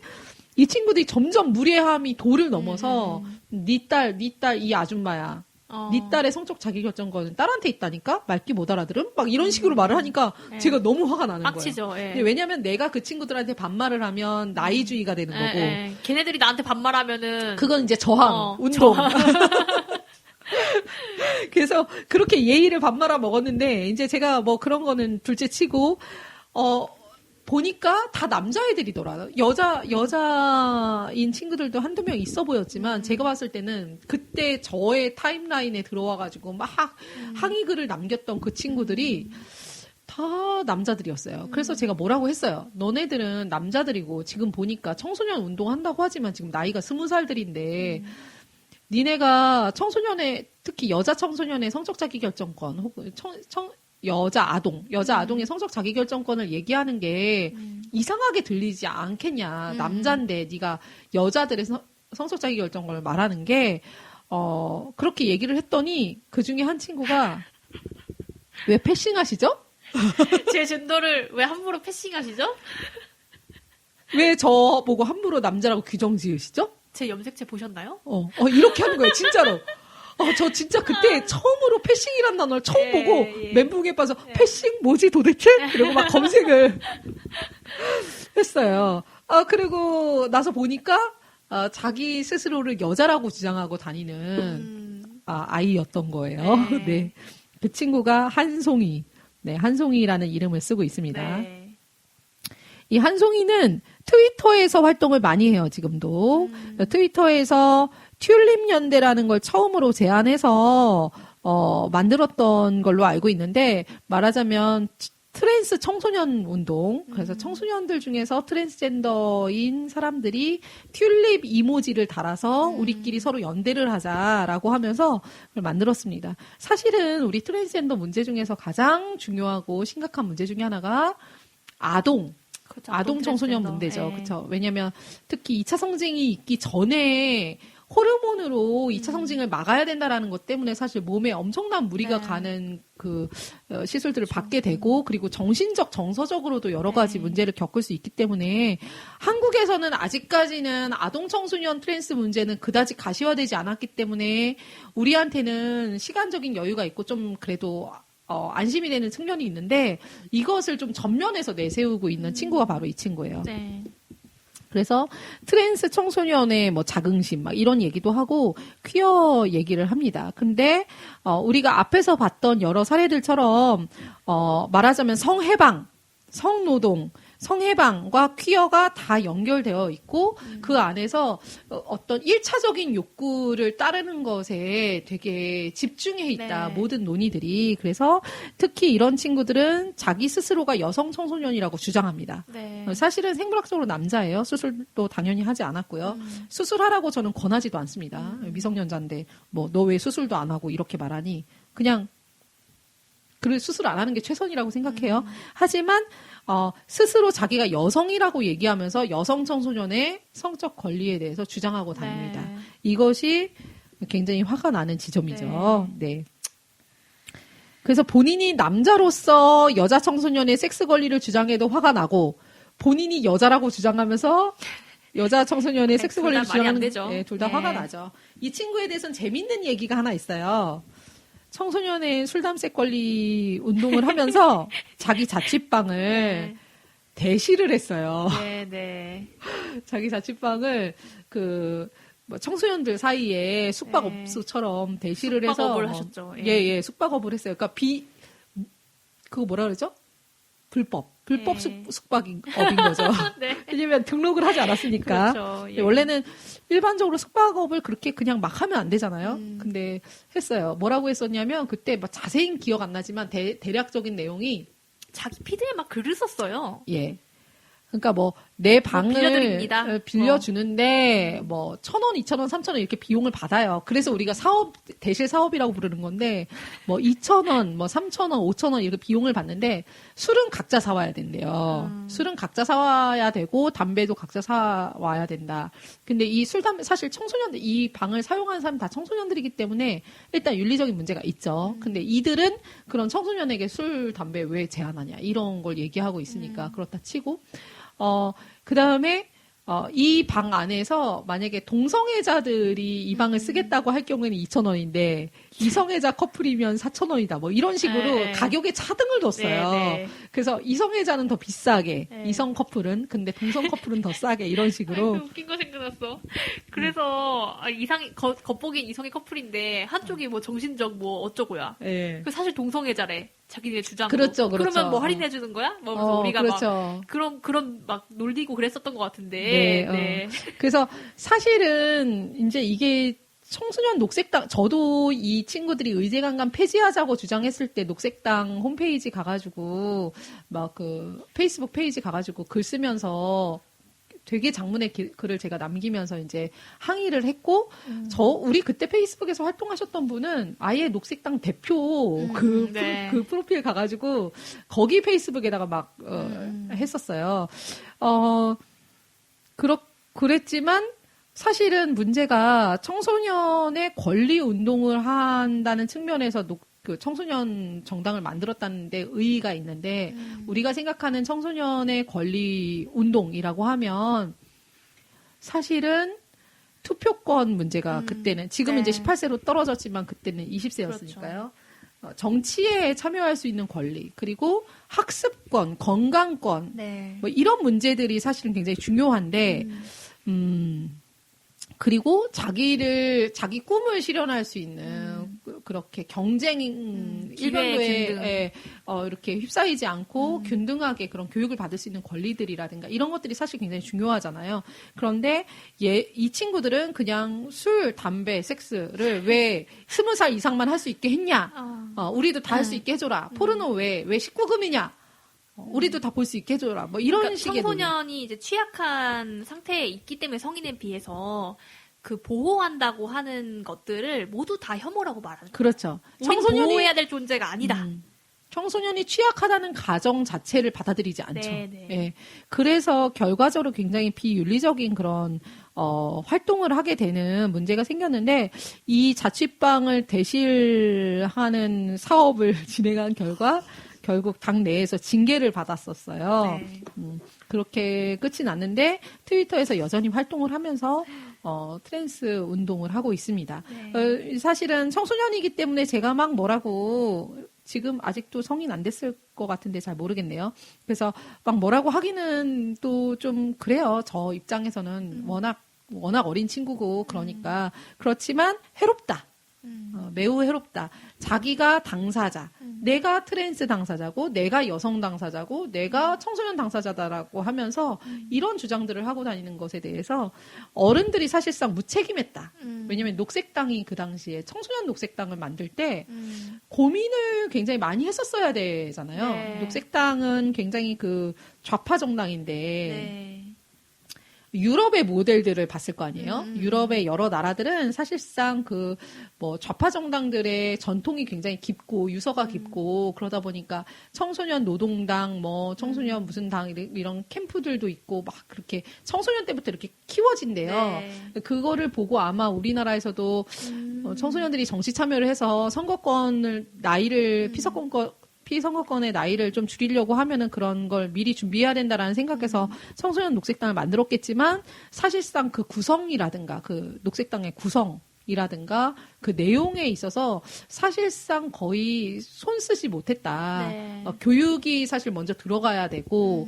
이 친구들이 점점 무례함이 도를 넘어서 네 딸 이 아줌마야. 네 딸의 성적 자기결정권은 딸한테 있다니까? 말귀 못 알아들음? 막 이런 식으로 말을 하니까 제가 너무 화가 나는 빡치죠. 거예요. 예. 근데 왜냐면 내가 그 친구들한테 반말을 하면 나이주의가 되는 거고. 걔네들이 나한테 반말하면은 그건 이제 저항, 운동. 그래서 그렇게 예의를 반말아 먹었는데 이제 제가 뭐 그런 거는 둘째 치고 보니까 다 남자애들이더라. 여자인 친구들도 한두 명 있어 보였지만, 제가 봤을 때는 그때 저의 타임라인에 들어와가지고 막 항의글을 남겼던 그 친구들이 다 남자들이었어요. 그래서 제가 뭐라고 했어요. 너네들은 남자들이고, 지금 보니까 청소년 운동한다고 하지만 지금 나이가 20살들인데, 니네가 청소년의, 특히 여자 청소년의 성적 자기결정권, 혹은 여자 아동의 성적 자기결정권을 얘기하는 게 이상하게 들리지 않겠냐. 남잔데 네가 여자들의 성적 자기결정권을 말하는 게 그렇게 얘기를 했더니 그 중에 한 친구가 왜 패싱하시죠? 제 젠더를 왜 함부로 패싱하시죠? 왜 저 보고 함부로 남자라고 규정 지으시죠? 제 염색체 보셨나요? 이렇게 하는 거예요, 진짜로. 저 진짜 그때 처음으로 패싱이란 단어를 처음 보고 멘붕에 빠져 패싱 뭐지 도대체? 그리고 막 검색을 했어요. 그리고 나서 보니까 자기 스스로를 여자라고 주장하고 다니는 아이였던 거예요. 네. 그 친구가 한송이. 네, 한송이라는 이름을 쓰고 있습니다. 네. 이 한송이는 트위터에서 활동을 많이 해요, 지금도. 트위터에서 튤립 연대라는 걸 처음으로 제안해서, 만들었던 걸로 알고 있는데, 말하자면, 트랜스 청소년 운동. 그래서 청소년들 중에서 트랜스젠더인 사람들이 튤립 이모지를 달아서 우리끼리 서로 연대를 하자라고 하면서 그걸 만들었습니다. 사실은 우리 트랜스젠더 문제 중에서 가장 중요하고 심각한 문제 중에 하나가 그렇죠. 아동 청소년 트랜스젠더. 문제죠. 그렇죠. 왜냐하면 특히 2차 성징이 있기 전에 호르몬으로 2차 성징을 막아야 된다라는 것 때문에 사실 몸에 엄청난 무리가 가는 그 시술들을 받게 되고 그리고 정신적 정서적으로도 여러 가지 문제를 겪을 수 있기 때문에 한국에서는 아직까지는 아동 청소년 트랜스 문제는 그다지 가시화되지 않았기 때문에 우리한테는 시간적인 여유가 있고 좀 그래도 안심이 되는 측면이 있는데 이것을 좀 전면에서 내세우고 있는 친구가 바로 이 친구예요. 네. 그래서 트랜스 청소년의 뭐 자긍심 막 이런 얘기도 하고 퀴어 얘기를 합니다. 근데 우리가 앞에서 봤던 여러 사례들처럼 말하자면 성해방, 성노동, 성해방과 퀴어가 다 연결되어 있고 그 안에서 어떤 1차적인 욕구를 따르는 것에 되게 집중해 있다. 네. 모든 논의들이. 그래서 특히 이런 친구들은 자기 스스로가 여성 청소년이라고 주장합니다. 네. 사실은 생물학적으로 남자예요. 수술도 당연히 하지 않았고요. 수술하라고 저는 권하지도 않습니다. 미성년자인데 뭐 너 왜 수술도 안 하고 이렇게 말하니 그냥 그래 수술 안 하는 게 최선이라고 생각해요. 하지만 스스로 자기가 여성이라고 얘기하면서 여성 청소년의 성적 권리에 대해서 주장하고 다닙니다. 네. 이것이 굉장히 화가 나는 지점이죠. 네. 그래서 본인이 남자로서 여자 청소년의 섹스 권리를 주장해도 화가 나고 본인이 여자라고 주장하면서 여자 청소년의 섹스 권리를 주장하는 둘 다 화가 나죠. 이 친구에 대해서는 재밌는 얘기가 하나 있어요. 청소년의 술담색 권리 운동을 하면서 자기 자취방을 대시를 했어요. 네. 자기 자취방을 뭐 청소년들 사이에 숙박업소처럼 대시를 해서 숙박업을 하셨죠. 예, 숙박업을 했어요. 그러니까 그거 뭐라 그러죠? 불법 숙박업인 거죠. 네. 왜냐면 등록을 하지 않았으니까. 그렇죠. 예. 원래는 일반적으로 숙박업을 그렇게 그냥 막 하면 안 되잖아요. 근데 했어요. 뭐라고 했었냐면 그때 막 자세히 기억 안 나지만 대략적인 내용이 자기 피드에 막 글을 썼어요. 예. 그러니까 뭐 내 방을 빌려드립니다. 빌려주는데 뭐 1,000원, 2,000원, 3,000원 이렇게 비용을 받아요. 그래서 우리가 대실 사업이라고 부르는 건데 뭐 2,000원, 뭐 3,000원, 5,000원 이렇게 비용을 받는데 술은 각자 사와야 된대요. 술은 각자 사와야 되고 담배도 각자 사와야 된다. 근데 이 술, 담배 사실 청소년들 이 방을 사용하는 사람 다 청소년들이기 때문에 일단 윤리적인 문제가 있죠. 근데 이들은 그런 청소년에게 술, 담배 왜 제한하냐 이런 걸 얘기하고 있으니까 그렇다 치고 그 다음에, 이 방 안에서 만약에 동성애자들이 이 방을 쓰겠다고 할 경우에는 2,000원인데, 이성애자 커플이면 4,000원이다. 뭐 이런 식으로 가격에 차등을 뒀어요. 네. 그래서 이성애자는 더 비싸게, 이성 커플은, 근데 동성 커플은 더 싸게, 이런 식으로. 웃긴 거 생각났어. 그래서 겉보기엔 이성의 커플인데 한쪽이 뭐 정신적 뭐 어쩌고야. 예. 그 사실 동성애자래. 자기네 주장으로. 그렇죠, 그렇죠. 그러면 뭐 할인해 주는 거야? 뭐 그래서 우리가 그렇죠. 막 그런 막 놀리고 그랬었던 것 같은데. 네, 네. 그래서 사실은 이제 이게 청소년 녹색당, 저도 이 친구들이 의제강간 폐지하자고 주장했을 때 녹색당 홈페이지 가가지고 막 그 페이스북 페이지 가가지고 글 쓰면서 되게 장문의 글을 제가 남기면서 이제 항의를 했고, 우리 그때 페이스북에서 활동하셨던 분은 아예 녹색당 대표 네. 그 프로필 가가지고 거기 페이스북에다가 막, 했었어요. 그랬지만 사실은 문제가 청소년의 권리 운동을 한다는 측면에서 그 청소년 정당을 만들었다는 데 의의가 있는데 우리가 생각하는 청소년의 권리 운동이라고 하면 사실은 투표권 문제가 그때는 지금은 네. 이제 18세로 떨어졌지만 그때는 20세였으니까요. 그렇죠. 정치에 참여할 수 있는 권리 그리고 학습권, 건강권 네. 뭐 이런 문제들이 사실은 굉장히 중요한데 그리고 자기 꿈을 실현할 수 있는 그렇게 경쟁 일반도에 이렇게 휩싸이지 않고 균등하게 그런 교육을 받을 수 있는 권리들이라든가 이런 것들이 사실 굉장히 중요하잖아요. 그런데 이 친구들은 그냥 술, 담배, 섹스를 왜 20살 이상만 할 수 있게 했냐? 우리도 다 할 수 있게 해줘라. 포르노 왜 19금이냐? 우리도 다 볼 수 있게 해줘라. 뭐 이런 그러니까 식의 청소년이 이제 취약한 상태에 있기 때문에 성인에 비해서 그 보호한다고 하는 것들을 모두 다 혐오라고 말하는 거예요. 그렇죠. 청소년이 보호해야 될 존재가 아니다. 청소년이 취약하다는 가정 자체를 받아들이지 않죠. 네. 예. 그래서 결과적으로 굉장히 비윤리적인 그런 활동을 하게 되는 문제가 생겼는데 이 자취방을 대실하는 사업을 진행한 결과 결국 당 내에서 징계를 받았었어요. 네. 그렇게 끝이 났는데 트위터에서 여전히 활동을 하면서 트랜스 운동을 하고 있습니다. 네. 사실은 청소년이기 때문에 제가 막 뭐라고 지금 아직도 성인 안 됐을 것 같은데 잘 모르겠네요. 그래서 막 뭐라고 하기는 또 좀 그래요. 저 입장에서는 워낙 어린 친구고 그러니까 그렇지만 해롭다. 매우 해롭다. 자기가 당사자, 내가 트랜스 당사자고, 내가 여성 당사자고, 내가 청소년 당사자다라고 하면서 이런 주장들을 하고 다니는 것에 대해서 어른들이 사실상 무책임했다. 왜냐하면 녹색당이 그 당시에 청소년 녹색당을 만들 때 고민을 굉장히 많이 했었어야 되잖아요. 네. 녹색당은 굉장히 그 좌파 정당인데 네. 유럽의 모델들을 봤을 거 아니에요? 유럽의 여러 나라들은 사실상 그 뭐 좌파 정당들의 전통이 굉장히 깊고 유서가 깊고 그러다 보니까 청소년 노동당 뭐 청소년 무슨 당 이런 캠프들도 있고 막 그렇게 청소년 때부터 이렇게 키워진대요. 네. 그거를 보고 아마 우리나라에서도 청소년들이 정치 참여를 해서 선거권을 나이를 피선거권의 나이를 좀 줄이려고 하면은 그런 걸 미리 준비해야 된다라는 생각에서 청소년 녹색당을 만들었겠지만 사실상 그 구성이라든가 그 녹색당의 구성이라든가 그 내용에 있어서 사실상 거의 손 쓰지 못했다. 네. 교육이 사실 먼저 들어가야 되고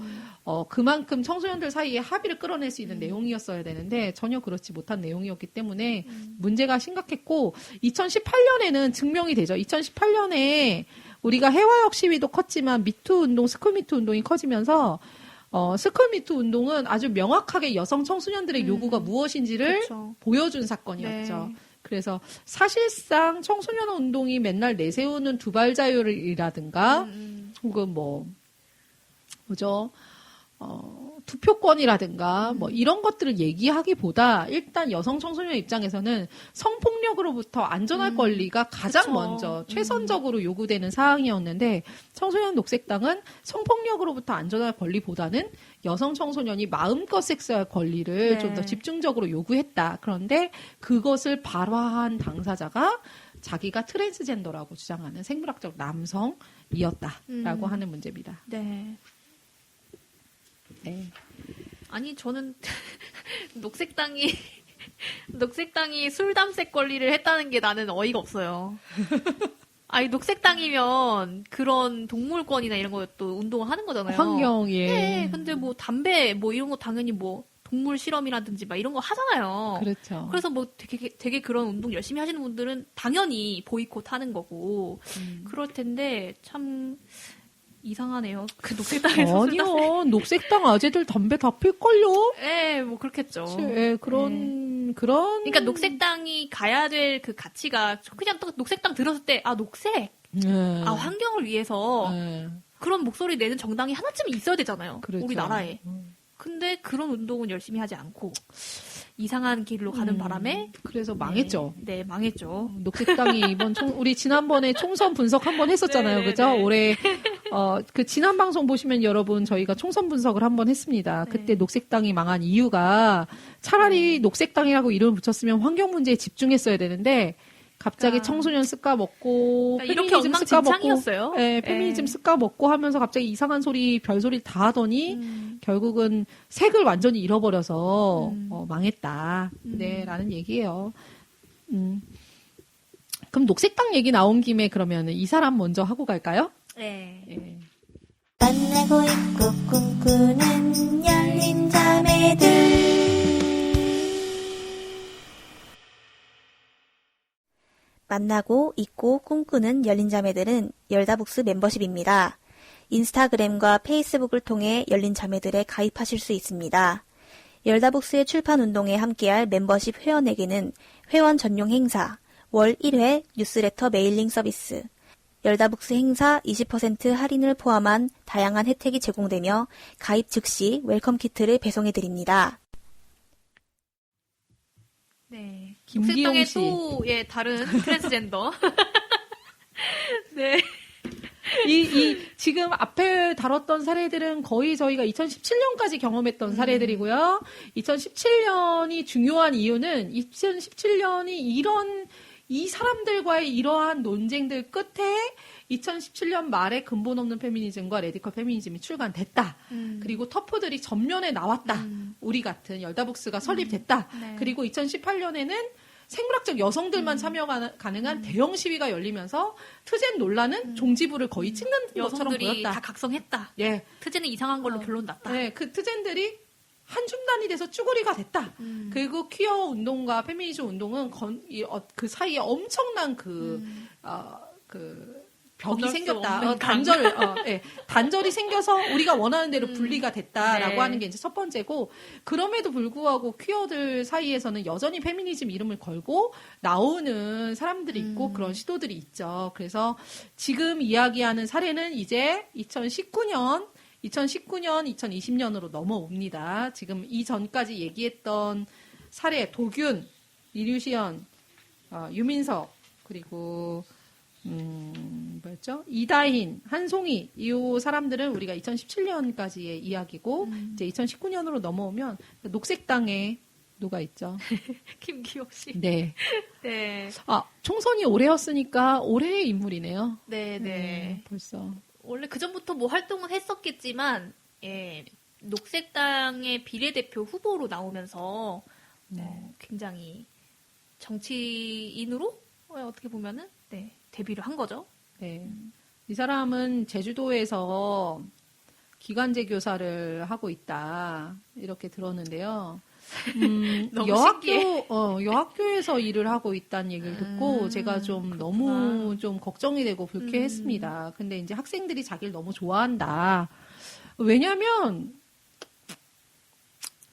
그만큼 청소년들 사이에 합의를 끌어낼 수 있는 내용이었어야 되는데 전혀 그렇지 못한 내용이었기 때문에 문제가 심각했고 2018년에는 증명이 되죠. 2018년에 우리가 해화역 시위도 컸지만 미투 운동, 스쿨미투 운동이 커지면서 스쿨미투 운동은 아주 명확하게 여성 청소년들의 요구가 무엇인지를 그렇죠. 보여준 사건이었죠. 네. 그래서 사실상 청소년 운동이 맨날 내세우는 두발 자율이라든가 혹은 뭐죠? 투표권이라든가 뭐 이런 것들을 얘기하기보다 일단 여성 청소년 입장에서는 성폭력으로부터 안전할 권리가 가장 그쵸. 먼저 최선적으로 요구되는 사항이었는데 청소년 녹색당은 성폭력으로부터 안전할 권리보다는 여성 청소년이 마음껏 섹스할 권리를 네. 좀 더 집중적으로 요구했다. 그런데 그것을 발화한 당사자가 자기가 트랜스젠더라고 주장하는 생물학적 남성이었다라고 하는 문제입니다. 네. 네. 아니 저는 녹색당이 술담색 권리를 했다는 게 나는 어이가 없어요. 아니 녹색당이면 그런 동물권이나 이런 것도 운동을 하는 거잖아요. 환경에 네, 근데 뭐 담배 뭐 이런 거 당연히 뭐 동물 실험이라든지 막 이런 거 하잖아요. 그렇죠. 그래서 뭐 되게 그런 운동 열심히 하시는 분들은 당연히 보이콧 하는 거고 그럴 텐데 참 이상하네요. 그 녹색당에서 아니요. 녹색당 아재들 담배 다 필걸요? 예, 뭐 그렇겠죠. 예, 그런. 그러니까 녹색당이 가야 될 그 가치가 그냥 또 녹색당 들었을 때 아 녹색, 예. 아 환경을 위해서 예. 그런 목소리 내는 정당이 하나쯤은 있어야 되잖아요. 그렇죠. 우리나라에. 근데 그런 운동은 열심히 하지 않고 이상한 길로 가는 바람에 그래서 망했죠. 네, 망했죠. 녹색당이 이번 우리 지난번에 총선 분석 한번 했었잖아요. 네, 그죠? 네. 올해, 그 지난 방송 보시면 여러분 저희가 총선 분석을 한번 했습니다. 네. 그때 녹색당이 망한 이유가 차라리 녹색당이라고 이름을 붙였으면 환경 문제에 집중했어야 되는데 갑자기 그러니까. 청소년 쓱까 먹고 그러니까 이렇게 페미니즘 쓱까 먹고 엉망진창이었어요. 예, 페미니즘 쓱까 먹고 하면서 갑자기 이상한 소리 별소리 다 하더니 결국은 색을 완전히 잃어버려서 망했다. 네, 라는 얘기예요. 그럼 녹색당 얘기 나온 김에 그러면 이 사람 먼저 하고 갈까요? 네. 예. 만나고 있고 꿈꾸는 열린 자매들 만나고 있고 꿈꾸는 열린 자매들은 열다북스 멤버십입니다. 인스타그램과 페이스북을 통해 열린 자매들에 가입하실 수 있습니다. 열다북스의 출판 운동에 함께할 멤버십 회원에게는 회원 전용 행사, 월 1회 뉴스레터 메일링 서비스, 열다북스 행사 20% 할인을 포함한 다양한 혜택이 제공되며 가입 즉시 웰컴 키트를 배송해드립니다. 네. 김기용 녹색당의 씨. 또, 예, 다른 트랜스젠더. 네. 지금 앞에 다뤘던 사례들은 거의 저희가 2017년까지 경험했던 사례들이고요. 2017년이 중요한 이유는 2017년이 이 사람들과의 이러한 논쟁들 끝에 2017년 말에 근본 없는 페미니즘과 레디컬 페미니즘이 출간됐다. 그리고 터프들이 전면에 나왔다. 우리 같은 열다북스가 설립됐다. 네. 그리고 2018년에는 생물학적 여성들만 참여 가능한 대형 시위가 열리면서 트젠 논란은 종지부를 거의 찍는 것처럼 여성들이 보였다. 다 각성했다. 예, 트제는 이상한 걸로 결론 났다. 네, 그 트젠들이 한 중단이 돼서 쭈구리가 됐다. 그리고 퀴어 운동과 페미니즘 운동은 그 사이에 엄청난 그 벽이 건널 수 생겼다. 없는 단절이 생겨서 우리가 원하는 대로 분리가 됐다라고 네. 하는 게 이제 첫 번째고, 그럼에도 불구하고 퀴어들 사이에서는 여전히 페미니즘 이름을 걸고 나오는 사람들이 있고 그런 시도들이 있죠. 그래서 지금 이야기하는 사례는 이제 2019년, 2020년으로 넘어옵니다. 지금 이전까지 얘기했던 사례, 도균, 이류시연, 유민석, 그리고 뭐였죠? 이다힌, 한송이, 이 사람들은 우리가 2017년까지의 이야기고, 이제 2019년으로 넘어오면 녹색당에 누가 있죠? 김기용 씨. 네. 네. 총선이 올해였으니까 올해의 인물이네요. 네. 벌써. 원래 그전부터 뭐 활동은 했었겠지만, 예, 녹색당의 비례대표 후보로 나오면서, 굉장히 정치인으로, 어떻게 보면은, 네, 데뷔를 한 거죠. 네. 이 사람은 제주도에서 기간제 교사를 하고 있다. 이렇게 들었는데요. 너무 신기해. 여학교에서 일을 하고 있다는 얘기를 듣고 제가 좀 너무 좀 걱정이 되고 불쾌했습니다. 근데 이제 학생들이 자기를 너무 좋아한다. 왜냐면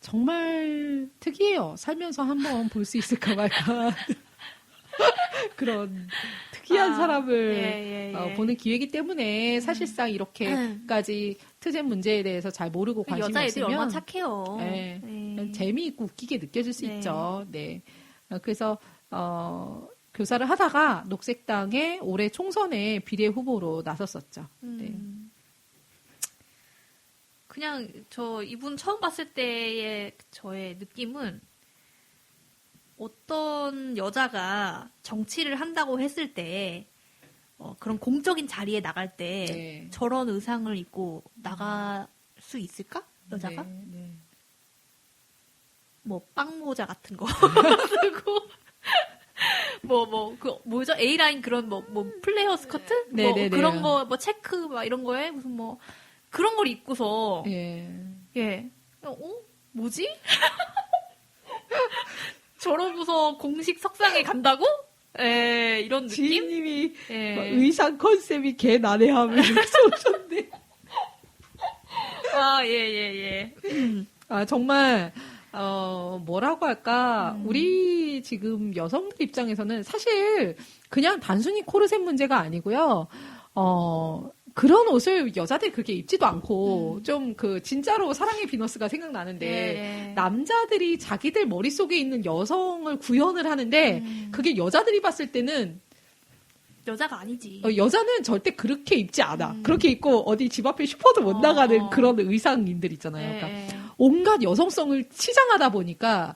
정말 특이해요. 살면서 한번 볼 수 있을까 말까. 그런 특이한 사람을 보는 기회이기 때문에 사실상 이렇게까지 트젠 문제에 대해서 잘 모르고 관심이 여자애들이 없으면 얼마나 착해요. 네, 네. 재미있고 웃기게 느껴질 수 네. 있죠. 네. 그래서 교사를 하다가 녹색당의 올해 총선에 비례 후보로 나섰었죠. 네. 그냥 이분 처음 봤을 때의 저의 느낌은 어떤 여자가 정치를 한다고 했을 때 그런 공적인 자리에 나갈 때 네. 저런 의상을 입고 나갈 수 있을까? 여자가? 네. 뭐 빵모자 같은 거 쓰고 뭐죠? A라인 그런 뭐 플레이어 스커트? 네, 네, 네. 그런 거 뭐 체크 막 이런 거에 무슨 뭐 그런 걸 입고서 예. 예. 뭐지? 저러고서 공식 석상에 간다고? 이런 느낌? 지인님이 예. 의상 컨셉이 개 난해함을 이렇게 써주셨는데. 예. 정말, 뭐라고 할까. 우리 지금 여성들 입장에서는 사실 그냥 단순히 코르셋 문제가 아니고요. 그런 옷을 여자들이 그렇게 입지도 않고, 좀 진짜로 사랑의 비너스가 생각나는데, 예. 남자들이 자기들 머릿속에 있는 여성을 구현을 하는데, 그게 여자들이 봤을 때는, 여자가 아니지. 여자는 절대 그렇게 입지 않아. 그렇게 입고 어디 집 앞에 슈퍼도 못 나가는 그런 의상인들 있잖아요. 그러니까 온갖 여성성을 치장하다 보니까,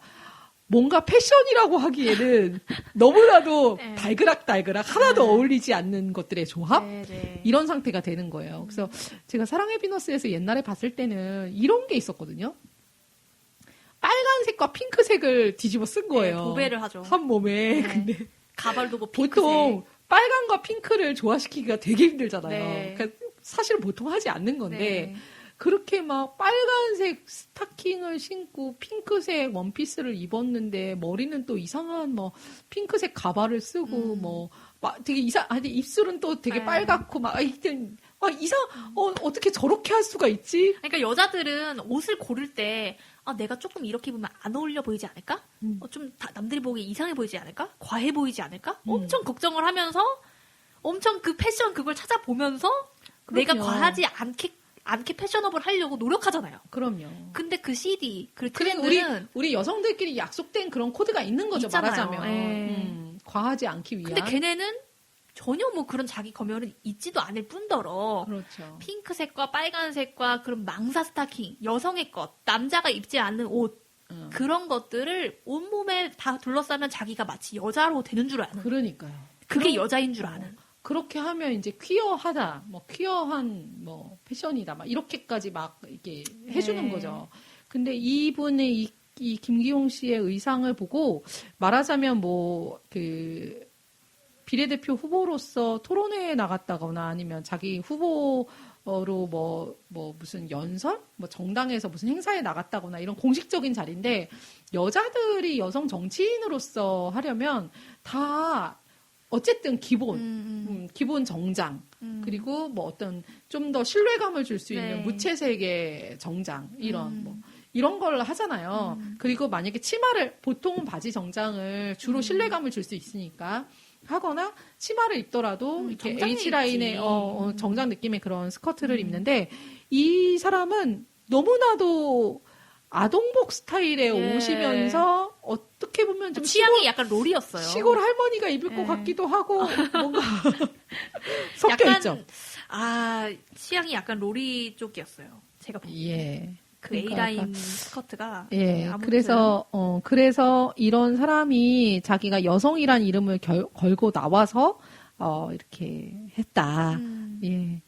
뭔가 패션이라고 하기에는 너무나도 네. 달그락달그락 하나도 어울리지 않는 것들의 조합? 네. 이런 상태가 되는 거예요. 그래서 제가 사랑의 비너스에서 옛날에 봤을 때는 이런 게 있었거든요. 빨간색과 핑크색을 뒤집어 쓴 거예요. 네, 도배를 하죠. 한 몸에. 네. 근데 가발도 뭐 핑크색. 보통 빨간과 핑크를 조화시키기가 되게 힘들잖아요. 네. 그러니까 사실은 보통 하지 않는 건데 네. 그렇게 막 빨간색 스타킹을 신고 핑크색 원피스를 입었는데 머리는 또 이상한 뭐 핑크색 가발을 쓰고 뭐 막 되게 아니 입술은 또 되게 네. 빨갛고 막 하여튼 어떻게 저렇게 할 수가 있지? 그러니까 여자들은 옷을 고를 때 내가 조금 이렇게 입으면 안 어울려 보이지 않을까? 좀 남들이 보기에 이상해 보이지 않을까? 과해 보이지 않을까? 엄청 걱정을 하면서 엄청 그 패션 그걸 찾아보면서 내가 그럼요. 과하지 않게 패셔너블 하려고 노력하잖아요. 그럼요. 근데 그 CD, 그 그래서 트렌드는 우리 여성들끼리 약속된 그런 코드가 있는 거죠. 있잖아요. 말하자면 예. 과하지 않기 위한. 근데 걔네는 전혀 뭐 그런 자기 검열은 있지도 않을 뿐더러 그렇죠. 핑크색과 빨간색과 그런 망사 스타킹, 여성의 것, 남자가 입지 않는 옷 그런 것들을 온몸에 다 둘러싸면 자기가 마치 여자로 되는 줄 아는. 그러니까요. 그게 여자인 줄 아는. 그렇게 하면 이제 퀴어하다, 뭐 퀴어한 뭐 패션이다, 막 이렇게까지 막 이렇게 해주는 네. 거죠. 근데 이분의 이 김기용 씨의 의상을 보고 말하자면 뭐 비례대표 후보로서 토론회에 나갔다거나 아니면 자기 후보로 뭐 무슨 연설? 뭐 정당에서 무슨 행사에 나갔다거나 이런 공식적인 자리인데 여자들이 여성 정치인으로서 하려면 다 어쨌든 기본 정장, 그리고 뭐 어떤 좀 더 신뢰감을 줄 수 있는 네. 무채색의 정장, 이런 걸 하잖아요. 그리고 만약에 보통은 바지 정장을 주로 신뢰감을 줄 수 있으니까 하거나 치마를 입더라도 이렇게 정장을 H라인의 입지. 정장 느낌의 그런 스커트를 입는데 이 사람은 너무나도 아동복 스타일의 예. 옷이면서 어떻게 보면 좀 취향이 약간 롤이었어요. 시골 할머니가 입을 것 예. 같기도 하고 뭔가 섞여 약간, 있죠. 취향이 약간 롤이 쪽이었어요. 제가 보기에. 예. 그 A라인 스커트가. 예. 네, 아무튼. 그래서 이런 사람이 자기가 여성이란 이름을 걸고 나와서 이렇게 했다. 예.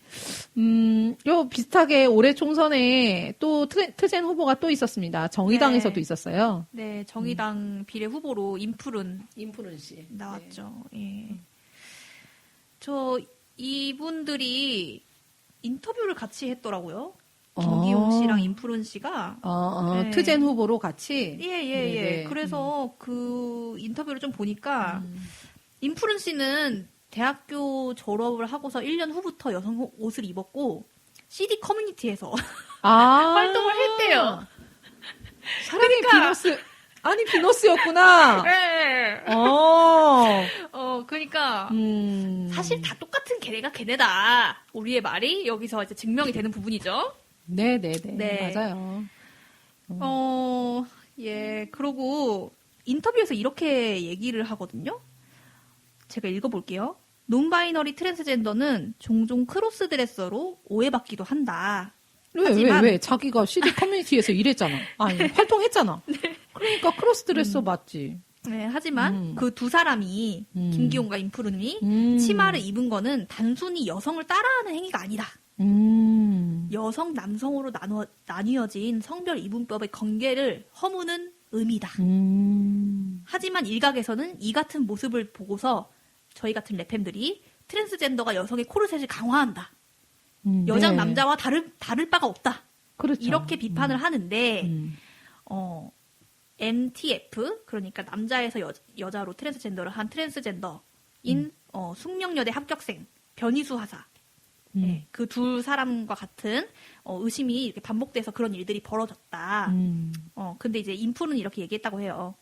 요 비슷하게 올해 총선에 또 트젠 후보가 또 있었습니다. 정의당에서도 네. 있었어요. 네, 정의당 비례 후보로 임푸른 씨 나왔죠. 예. 이분들이 인터뷰를 같이 했더라고요. 김기용 씨랑 임푸른 씨가. 네. 트젠 후보로 같이. 예. 네네. 그래서 그 인터뷰를 좀 보니까 임푸른 씨는 대학교 졸업을 하고서 1년 후부터 여성 옷을 입었고 CD 커뮤니티에서 활동을 했대요. 사랑의 비너스. 아니, 비너스였구나. 네. 그러니까 사실 다 똑같은 걔네다. 우리의 말이 여기서 이제 증명이 되는 부분이죠. 네네네. 네. 맞아요. 예. 그러고 인터뷰에서 이렇게 얘기를 하거든요. 제가 읽어볼게요. 논바이너리 트랜스젠더는 종종 크로스드레서로 오해받기도 한다. 왜? 자기가 CD 커뮤니티에서 일했잖아. 아니, 활동했잖아. 네. 그러니까 크로스드레서 맞지. 네, 하지만 그 두 사람이 김기용과 임푸른이 치마를 입은 거는 단순히 여성을 따라하는 행위가 아니다. 여성, 남성으로 나뉘어진 성별 이분법의 경계를 허무는 의미다. 하지만 일각에서는 이 같은 모습을 보고서 저희 같은 랩팸들이 트랜스젠더가 여성의 코르셋을 강화한다. 여장 네. 남자와 다를 바가 없다. 그렇죠. 이렇게 비판을 하는데 MTF, 그러니까 남자에서 여자로 트랜스젠더를 한 트랜스젠더인 숙명여대 합격생 변희수 하사. 네, 그 두 사람과 같은 의심이 이렇게 반복돼서 그런 일들이 벌어졌다. 근데 이제 인풀은 이렇게 얘기했다고 해요.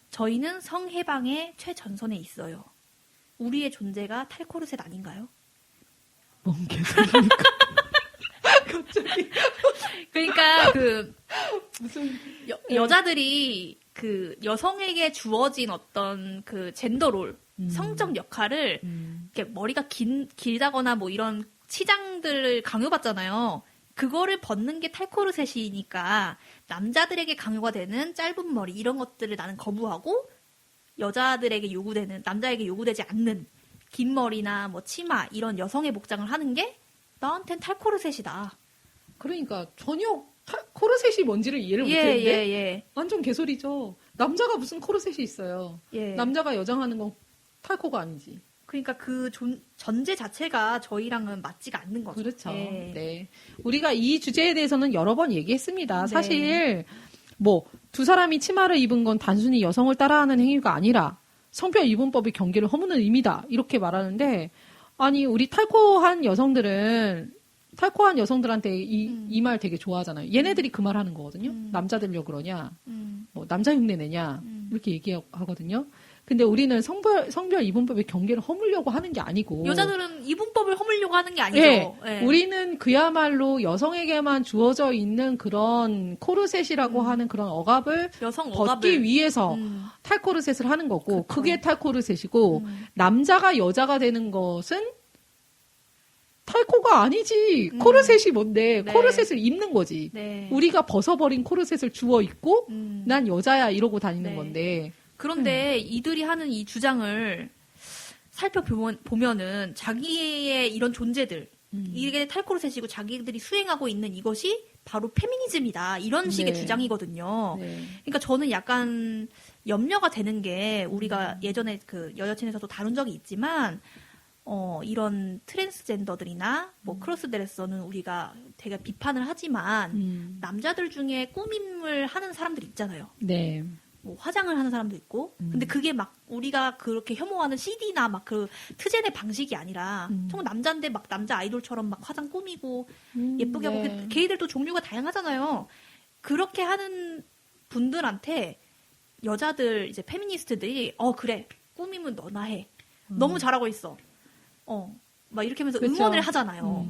저희는 성해방의 최전선에 있어요. 우리의 존재가 탈코르셋 아닌가요? 뭔 개소리입니까? 갑자기. 그러니까 무슨 여자들이 그 여성에게 주어진 어떤 그 젠더롤, 성적 역할을 이렇게 머리가 길다거나 뭐 이런 치장들을 강요받잖아요. 그거를 벗는 게 탈코르셋이니까 남자들에게 강요가 되는 짧은 머리 이런 것들을 나는 거부하고 여자들에게 요구되는, 남자에게 요구되지 않는 긴 머리나 뭐 치마 이런 여성의 복장을 하는 게 나한텐 탈코르셋이다. 그러니까 전혀 코르셋이 뭔지를 이해를 못했는데 예. 완전 개소리죠. 남자가 무슨 코르셋이 있어요. 예. 남자가 여장하는 건 탈코가 아니지. 그러니까 그 전제 자체가 저희랑은 맞지가 않는 거죠. 그렇죠. 예. 네. 우리가 이 주제에 대해서는 여러 번 얘기했습니다. 네. 사실 뭐 두 사람이 치마를 입은 건 단순히 여성을 따라하는 행위가 아니라 성별 이분법의 경계를 허무는 의미다. 이렇게 말하는데 아니 우리 탈코한 여성들한테 이 말 되게 좋아하잖아요. 얘네들이 그 말 하는 거거든요. 남자 되려고 그러냐, 뭐 남자 흉내 내냐, 이렇게 얘기하거든요. 근데 우리는 성별 이분법의 경계를 허물려고 하는 게 아니고. 여자들은 이분법을 허물려고 하는 게 아니죠. 예, 예. 우리는 그야말로 여성에게만 주어져 있는 그런 코르셋이라고 하는 그런 억압을 여성 벗기 억압을. 위해서 탈코르셋을 하는 거고, 그쵸. 그게 탈코르셋이고, 남자가 여자가 되는 것은 탈코가 아니지. 코르셋이 뭔데? 네. 코르셋을 입는 거지. 네. 우리가 벗어버린 코르셋을 주워 입고 난 여자야 이러고 다니는 네. 건데. 그런데 이들이 하는 이 주장을 살펴보면은 자기의 이런 존재들, 이게 탈코르셋이고 자기들이 수행하고 있는 이것이 바로 페미니즘이다. 이런 식의 네. 주장이거든요. 네. 그러니까 저는 약간 염려가 되는 게 우리가 예전에 그 여여친에서도 다룬 적이 있지만 이런 트랜스젠더들이나 뭐 크로스드레서는 우리가 되게 비판을 하지만 남자들 중에 꾸밈을 하는 사람들이 있잖아요. 네. 뭐 화장을 하는 사람도 있고. 근데 그게 막 우리가 그렇게 혐오하는 CD나 막 그 트젠의 방식이 아니라 정말 남자인데 막 남자 아이돌처럼 막 화장 꾸미고 예쁘게 하고 네. 걔들도 종류가 다양하잖아요. 그렇게 하는 분들한테 여자들 이제 페미니스트들이 그래 꾸밈은 너나 해. 너무 잘하고 있어. 막 이렇게 하면서 그쵸. 응원을 하잖아요.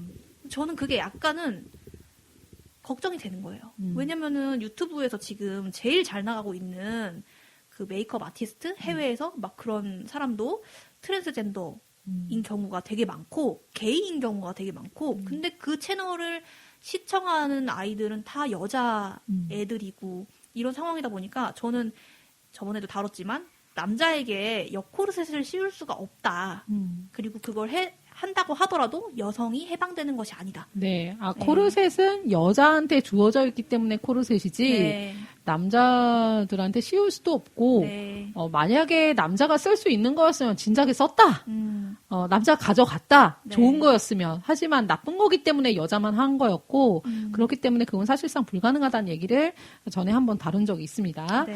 저는 그게 약간은 걱정이 되는 거예요. 왜냐면은 유튜브에서 지금 제일 잘 나가고 있는 그 메이크업 아티스트 해외에서 막 그런 사람도 트랜스젠더인 경우가 되게 많고 게이인 경우가 되게 많고 근데 그 채널을 시청하는 아이들은 다 여자 애들이고 이런 상황이다 보니까 저는 저번에도 다뤘지만 남자에게 역코르셋을 씌울 수가 없다. 그리고 그걸 한다고 하더라도 여성이 해방되는 것이 아니다. 네. 코르셋은 여자한테 주어져 있기 때문에 코르셋이지, 네. 남자들한테 씌울 수도 없고, 네. 만약에 남자가 쓸 수 있는 거였으면 진작에 썼다. 남자가 가져갔다. 네. 좋은 거였으면. 하지만 나쁜 거기 때문에 여자만 한 거였고, 그렇기 때문에 그건 사실상 불가능하다는 얘기를 전에 한번 다룬 적이 있습니다. 네.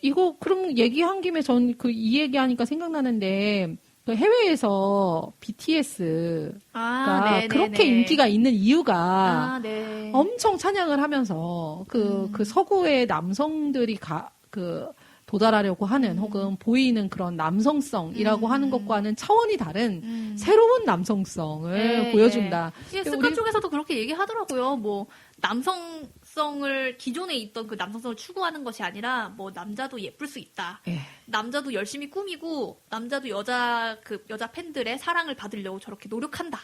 이거 그럼 얘기한 김에 전 이 얘기하니까 생각나는데 그 해외에서 BTS가 그렇게 인기가 있는 이유가 네. 엄청 찬양을 하면서 그 서구의 남성들이 도달하려고 하는 혹은 보이는 그런 남성성이라고 하는 것과는 차원이 다른 새로운 남성성을 네, 보여준다. 예, 스카 쪽에서도 그렇게 얘기하더라고요. 뭐 남성성을 기존에 있던 그 남성성을 추구하는 것이 아니라 뭐 남자도 예쁠 수 있다. 예. 남자도 열심히 꾸미고 남자도 여자 팬들의 사랑을 받으려고 저렇게 노력한다.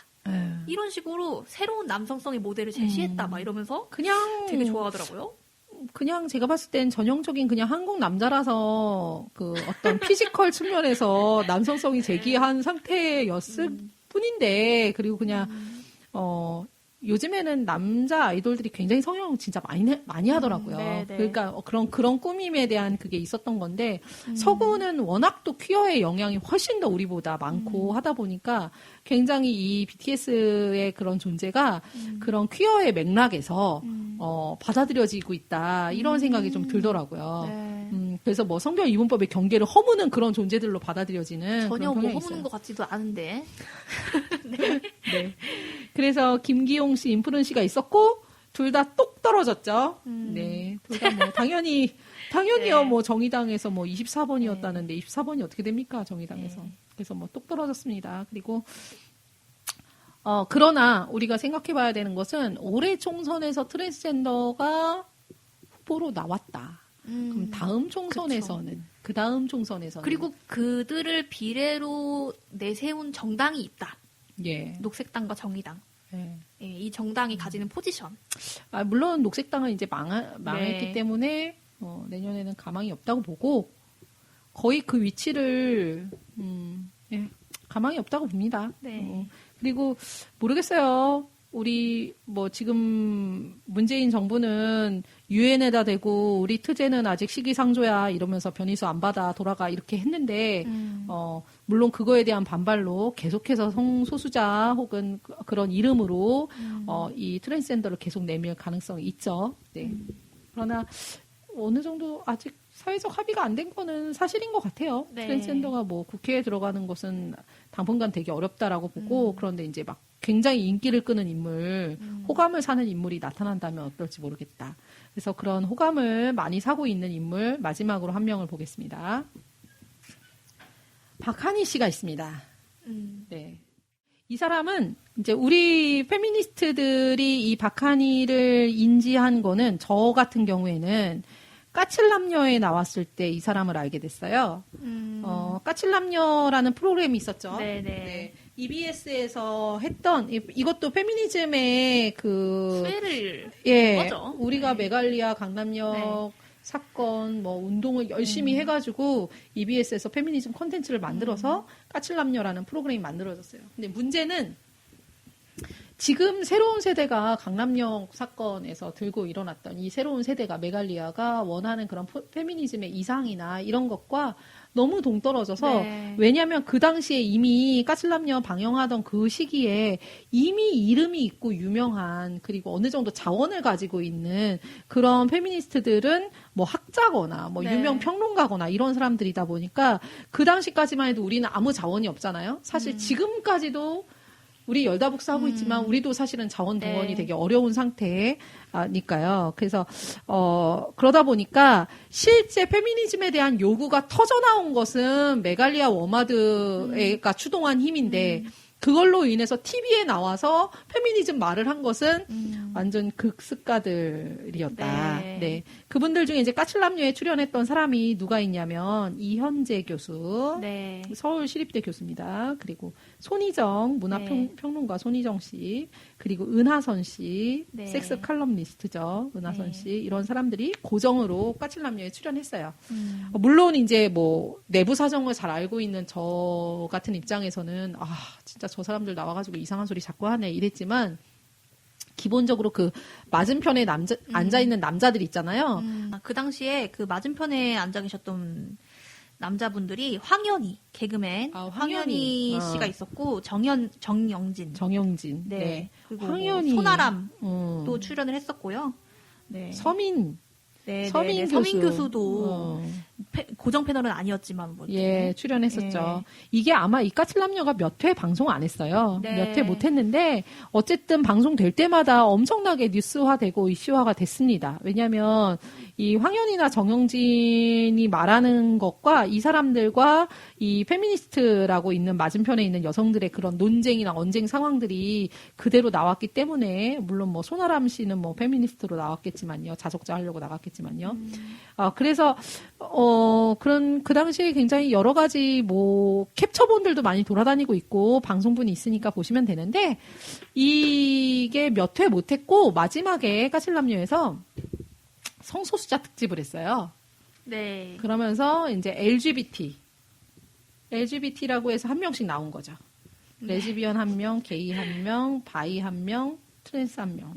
이런 식으로 새로운 남성성의 모델을 제시했다. 막 이러면서 그냥 되게 좋아하더라고요. 그냥 제가 봤을 땐 전형적인 그냥 한국 남자라서 그 어떤 피지컬 측면에서 남성성이 제기한 상태였을 뿐인데, 그리고 그냥 요즘에는 남자 아이돌들이 굉장히 성형 진짜 많이 하더라고요. 네. 그러니까 그런 꾸밈에 대한 그게 있었던 건데 서구는 워낙 또 퀴어의 영향이 훨씬 더 우리보다 많고 하다 보니까 굉장히 이 BTS의 그런 존재가 그런 퀴어의 맥락에서 받아들여지고 있다 이런 생각이 좀 들더라고요. 네. 그래서 뭐 성별 이분법의 경계를 허무는 그런 존재들로 받아들여지는 전혀 그런 뭐 경향이 허무는 있어요. 것 같지도 않은데. 네. 그래서 김기용 씨, 임푸른 씨가 있었고 둘 다 똑 떨어졌죠. 네. 둘 다 뭐 당연히요. 네. 뭐 정의당에서 뭐 24번이었다는데 24번이 어떻게 됩니까? 정의당에서. 네. 그래서 뭐 똑 떨어졌습니다. 그리고 그러나 우리가 생각해 봐야 되는 것은 올해 총선에서 트랜스젠더가 후보로 나왔다. 그럼 다음 총선에서는 그 다음 총선에서는 그리고 그들을 비례로 내세운 정당이 있다. 예. 녹색당과 정의당. 예. 예, 이 정당이 가지는 포지션. 물론 녹색당은 이제 망했기 네. 때문에 내년에는 가망이 없다고 보고 거의 그 위치를 예, 가망이 없다고 봅니다. 네. 그리고 모르겠어요. 우리 뭐 지금 문재인 정부는 유엔에다 대고 우리 트제는 아직 시기상조야 이러면서 변이수 안 받아 돌아가 이렇게 했는데 물론 그거에 대한 반발로 계속해서 성소수자 혹은 그런 이름으로 이 트랜스젠더를 계속 내밀 가능성이 있죠. 네. 그러나 어느 정도 아직 사회적 합의가 안 된 거는 사실인 것 같아요. 네. 트랜스젠더가 뭐 국회에 들어가는 것은 당분간 되게 어렵다라고 보고 그런데 이제 막 굉장히 인기를 끄는 인물, 호감을 사는 인물이 나타난다면 어떨지 모르겠다. 그래서 그런 호감을 많이 사고 있는 인물 마지막으로 한 명을 보겠습니다. 박한희 씨가 있습니다. 네. 이 사람은 이제 우리 페미니스트들이 이 박한희를 인지한 거는 저 같은 경우에는 까칠남녀에 나왔을 때 이 사람을 알게 됐어요. 까칠남녀라는 프로그램이 있었죠. 네네. 네. EBS에서 했던 이것도 페미니즘의 그 후회를 예, 거죠. 우리가 네. 메갈리아 강남역 사건 뭐 운동을 열심히 해가지고 EBS에서 페미니즘 콘텐츠를 만들어서 까칠남녀라는 프로그램이 만들어졌어요. 근데 문제는 지금 새로운 세대가 강남역 사건에서 들고 일어났던 이 새로운 세대가 메갈리아가 원하는 그런 페미니즘의 이상이나 이런 것과 너무 동떨어져서 네. 왜냐하면 그 당시에 이미 까칠남녀 방영하던 그 시기에 이미 이름이 있고 유명한 그리고 어느 정도 자원을 가지고 있는 그런 페미니스트들은 뭐 학자거나 뭐 네. 유명 평론가거나 이런 사람들이다 보니까 그 당시까지만 해도 우리는 아무 자원이 없잖아요. 사실 지금까지도 우리 열다복스 하고 있지만 우리도 사실은 자원 동원이 네. 되게 어려운 상태니까요. 그래서 그러다 보니까 실제 페미니즘에 대한 요구가 터져 나온 것은 메갈리아 워마드가 추동한 힘인데 그걸로 인해서 TV에 나와서 페미니즘 말을 한 것은 완전 극스가들이었다. 네. 네. 그분들 중에 이제 까칠남녀에 출연했던 사람이 누가 있냐면 이현재 교수. 네. 서울시립대 교수입니다. 그리고 손희정 네. 문화평론가 손희정 씨, 그리고 은하선 씨, 네. 섹스 칼럼니스트죠. 은하선 네. 씨 이런 사람들이 고정으로 까칠남녀에 출연했어요. 물론 이제 뭐 내부 사정을 잘 알고 있는 저 같은 입장에서는 진짜 저 사람들 나와가지고 이상한 소리 자꾸 하네 이랬지만. 기본적으로 그 맞은편에 앉아 있는 남자들 있잖아요. 그 당시에 그 맞은편에 앉아 계셨던 남자분들이 황현희 개그맨 황현희. 황현희 씨가 있었고 정영진 정영진. 네. 그리고 황현희. 소나람도 출연을 했었고요. 네. 서민 서민 교수도 고정 패널은 아니었지만 뭐 예, 출연했었죠. 예. 이게 아마 이 까칠남녀가 몇 회 방송 안 했어요. 네. 몇 회 못 했는데 어쨌든 방송될 때마다 엄청나게 뉴스화되고 이슈화가 됐습니다. 왜냐하면 이 황현이나 정영진이 말하는 것과 이 사람들과 이 페미니스트라고 있는 맞은편에 있는 여성들의 그런 논쟁이나 언쟁 상황들이 그대로 나왔기 때문에 물론 뭐 손아람 씨는 뭐 페미니스트로 나왔겠지만요. 자석자 하려고 나갔겠지만요. 그래서 그런 그 당시에 굉장히 여러 가지 뭐 캡처본들도 많이 돌아다니고 있고 방송분이 있으니까 보시면 되는데 이게 몇 회 못했고 마지막에 까칠남녀에서 성소수자 특집을 했어요. 네. 그러면서 이제 LGBT라고 해서 한 명씩 나온 거죠. 레즈비언 한 명, 게이 한 명, 바이 한 명, 트랜스 한 명.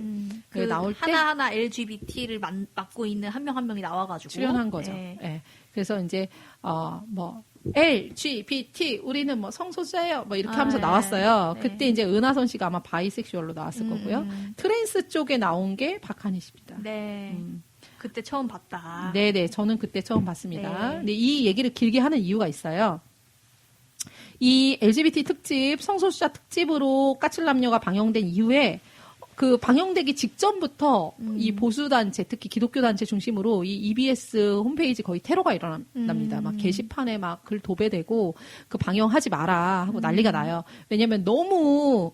그 나올 때 하나하나 LGBT를 맡고 있는 한 명 한 명이 나와가지고 출연한 거죠. 네. 예. 그래서 이제 뭐 LGBT 우리는 뭐 성소수자예요. 뭐 이렇게 하면서 네. 나왔어요. 네. 그때 이제 은하선 씨가 아마 바이섹슈얼로 나왔을 거고요. 트랜스 쪽에 나온 게 박하니 씨입니다. 네. 그때 처음 봤다. 네네, 저는 그때 처음 봤습니다. 네. 근데 이 얘기를 길게 하는 이유가 있어요. 이 LGBT 특집, 성소수자 특집으로 까칠남녀가 방영된 이후에 그 방영되기 직전부터 이 보수단체, 특히 기독교단체 중심으로 이 EBS 홈페이지 거의 테러가 일어납니다. 막 게시판에 막 글 도배되고 그 방영하지 마라 하고 난리가 나요. 왜냐면 너무,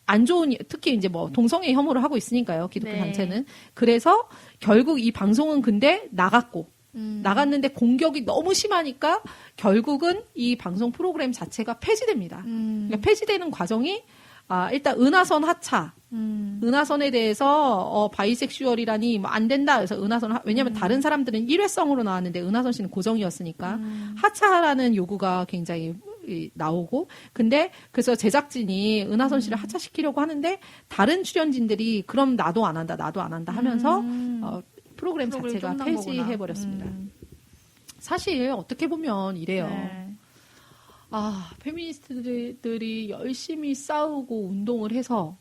안 좋은, 특히 이제 뭐 동성애 혐오를 하고 있으니까요. 기독교 네. 단체는. 그래서 결국 이 방송은 근데 나갔고, 나갔는데 공격이 너무 심하니까 결국은 이 방송 프로그램 자체가 폐지됩니다. 그러니까 폐지되는 과정이 일단 은하선 하차. 은하선에 대해서 바이섹슈얼이라니 뭐 안 된다. 그래서 은하선 왜냐면 다른 사람들은 일회성으로 나왔는데 은하선 씨는 고정이었으니까 하차라는 요구가 굉장히 나오고 근데 그래서 제작진이 은하선 씨를 하차시키려고 하는데 다른 출연진들이 그럼 나도 안 한다 하면서 프로그램 자체가 끝난 폐지해 거구나. 버렸습니다. 사실 어떻게 보면 이래요. 네. 페미니스트들이 열심히 싸우고 운동을 해서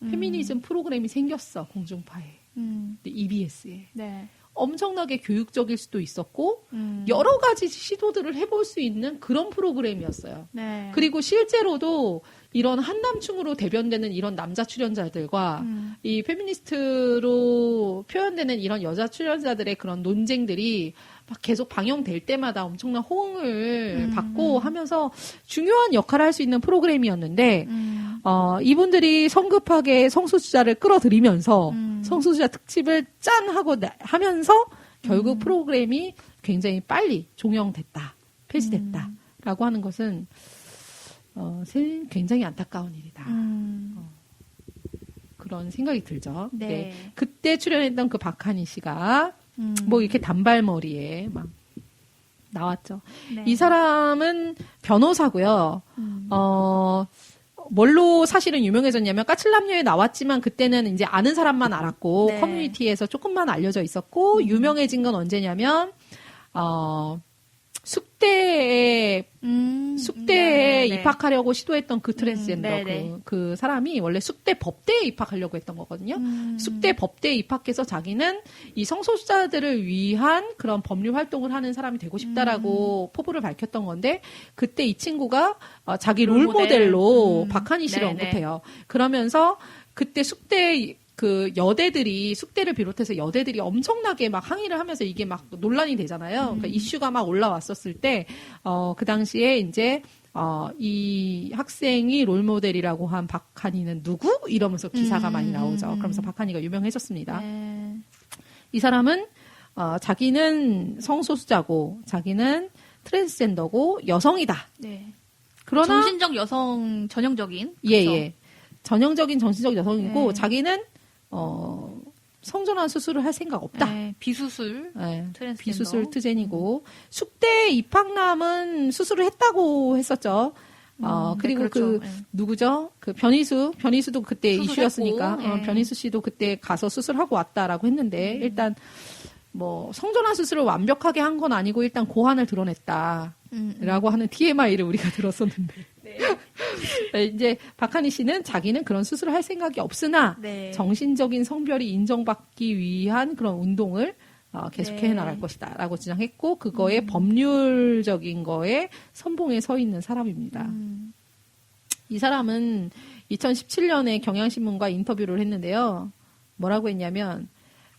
페미니즘 프로그램이 생겼어, 공중파에. 근데 EBS에. 네. 엄청나게 교육적일 수도 있었고, 여러 가지 시도들을 해볼 수 있는 그런 프로그램이었어요. 네. 그리고 실제로도 이런 한남충으로 대변되는 이런 남자 출연자들과 이 페미니스트로 표현되는 이런 여자 출연자들의 그런 논쟁들이 막 계속 방영될 때마다 엄청난 호응을 받고 하면서 중요한 역할을 할 수 있는 프로그램이었는데, 이분들이 성급하게 성소수자를 끌어들이면서 성소수자 특집을 짠 하고 하면서 결국 프로그램이 굉장히 빨리 종영됐다, 폐지됐다 라고 하는 것은 굉장히 안타까운 일이다. 그런 생각이 들죠. 네. 그때 출연했던 그 박하니 씨가 뭐 이렇게 단발머리에 막 나왔죠. 네. 이 사람은 변호사고요. 뭘로 사실은 유명해졌냐면 까칠남녀에 나왔지만 그때는 이제 아는 사람만 알았고 네. 커뮤니티에서 조금만 알려져 있었고 유명해진 건 언제냐면 숙대에 네. 입학하려고 시도했던 그 트랜스젠더 네네. 그 사람이 원래 숙대 법대에 입학하려고 했던 거거든요. 숙대 법대에 입학해서 자기는 이 성소수자들을 위한 그런 법률 활동을 하는 사람이 되고 싶다라고 포부를 밝혔던 건데 그때 이 친구가 자기 롤모델로 박하니 씨를 네네. 언급해요. 그러면서 그때 숙대 그 여대들이 숙대를 비롯해서 여대들이 엄청나게 막 항의를 하면서 이게 막 논란이 되잖아요. 그러니까 이슈가 막 올라왔었을 때 그 당시에 이제 이 학생이 롤모델이라고 한 박하니는 누구? 이러면서 기사가 많이 나오죠. 그러면서 박하니가 유명해졌습니다. 네. 이 사람은 자기는 성소수자고 자기는 트랜스젠더고 여성이다. 네. 그러나 정신적 여성 전형적인. 예, 그쵸? 예. 전형적인 정신적 여성이고 네. 자기는 성전환 수술을 할 생각 없다. 네. 비수술. 네, 트랜스젠더. 비수술 트젠이고 숙대 입학남은 수술을 했다고 했었죠. 그리고 네, 그렇죠. 네. 누구죠? 그 변희수도 그때 수술했고, 이슈였으니까 네. 변희수 씨도 그때 가서 수술하고 왔다라고 했는데 일단 뭐 성전환 수술을 완벽하게 한 건 아니고 일단 고환을 드러냈다라고 하는 TMI를 우리가 들었었는데 이제 박하니 씨는 자기는 그런 수술을 할 생각이 없으나 네. 정신적인 성별이 인정받기 위한 그런 운동을 계속해 네. 나갈 것이다라고 주장했고 그거에 법률적인 거에 선봉에 서 있는 사람입니다. 이 사람은 2017년에 경향신문과 인터뷰를 했는데요. 뭐라고 했냐면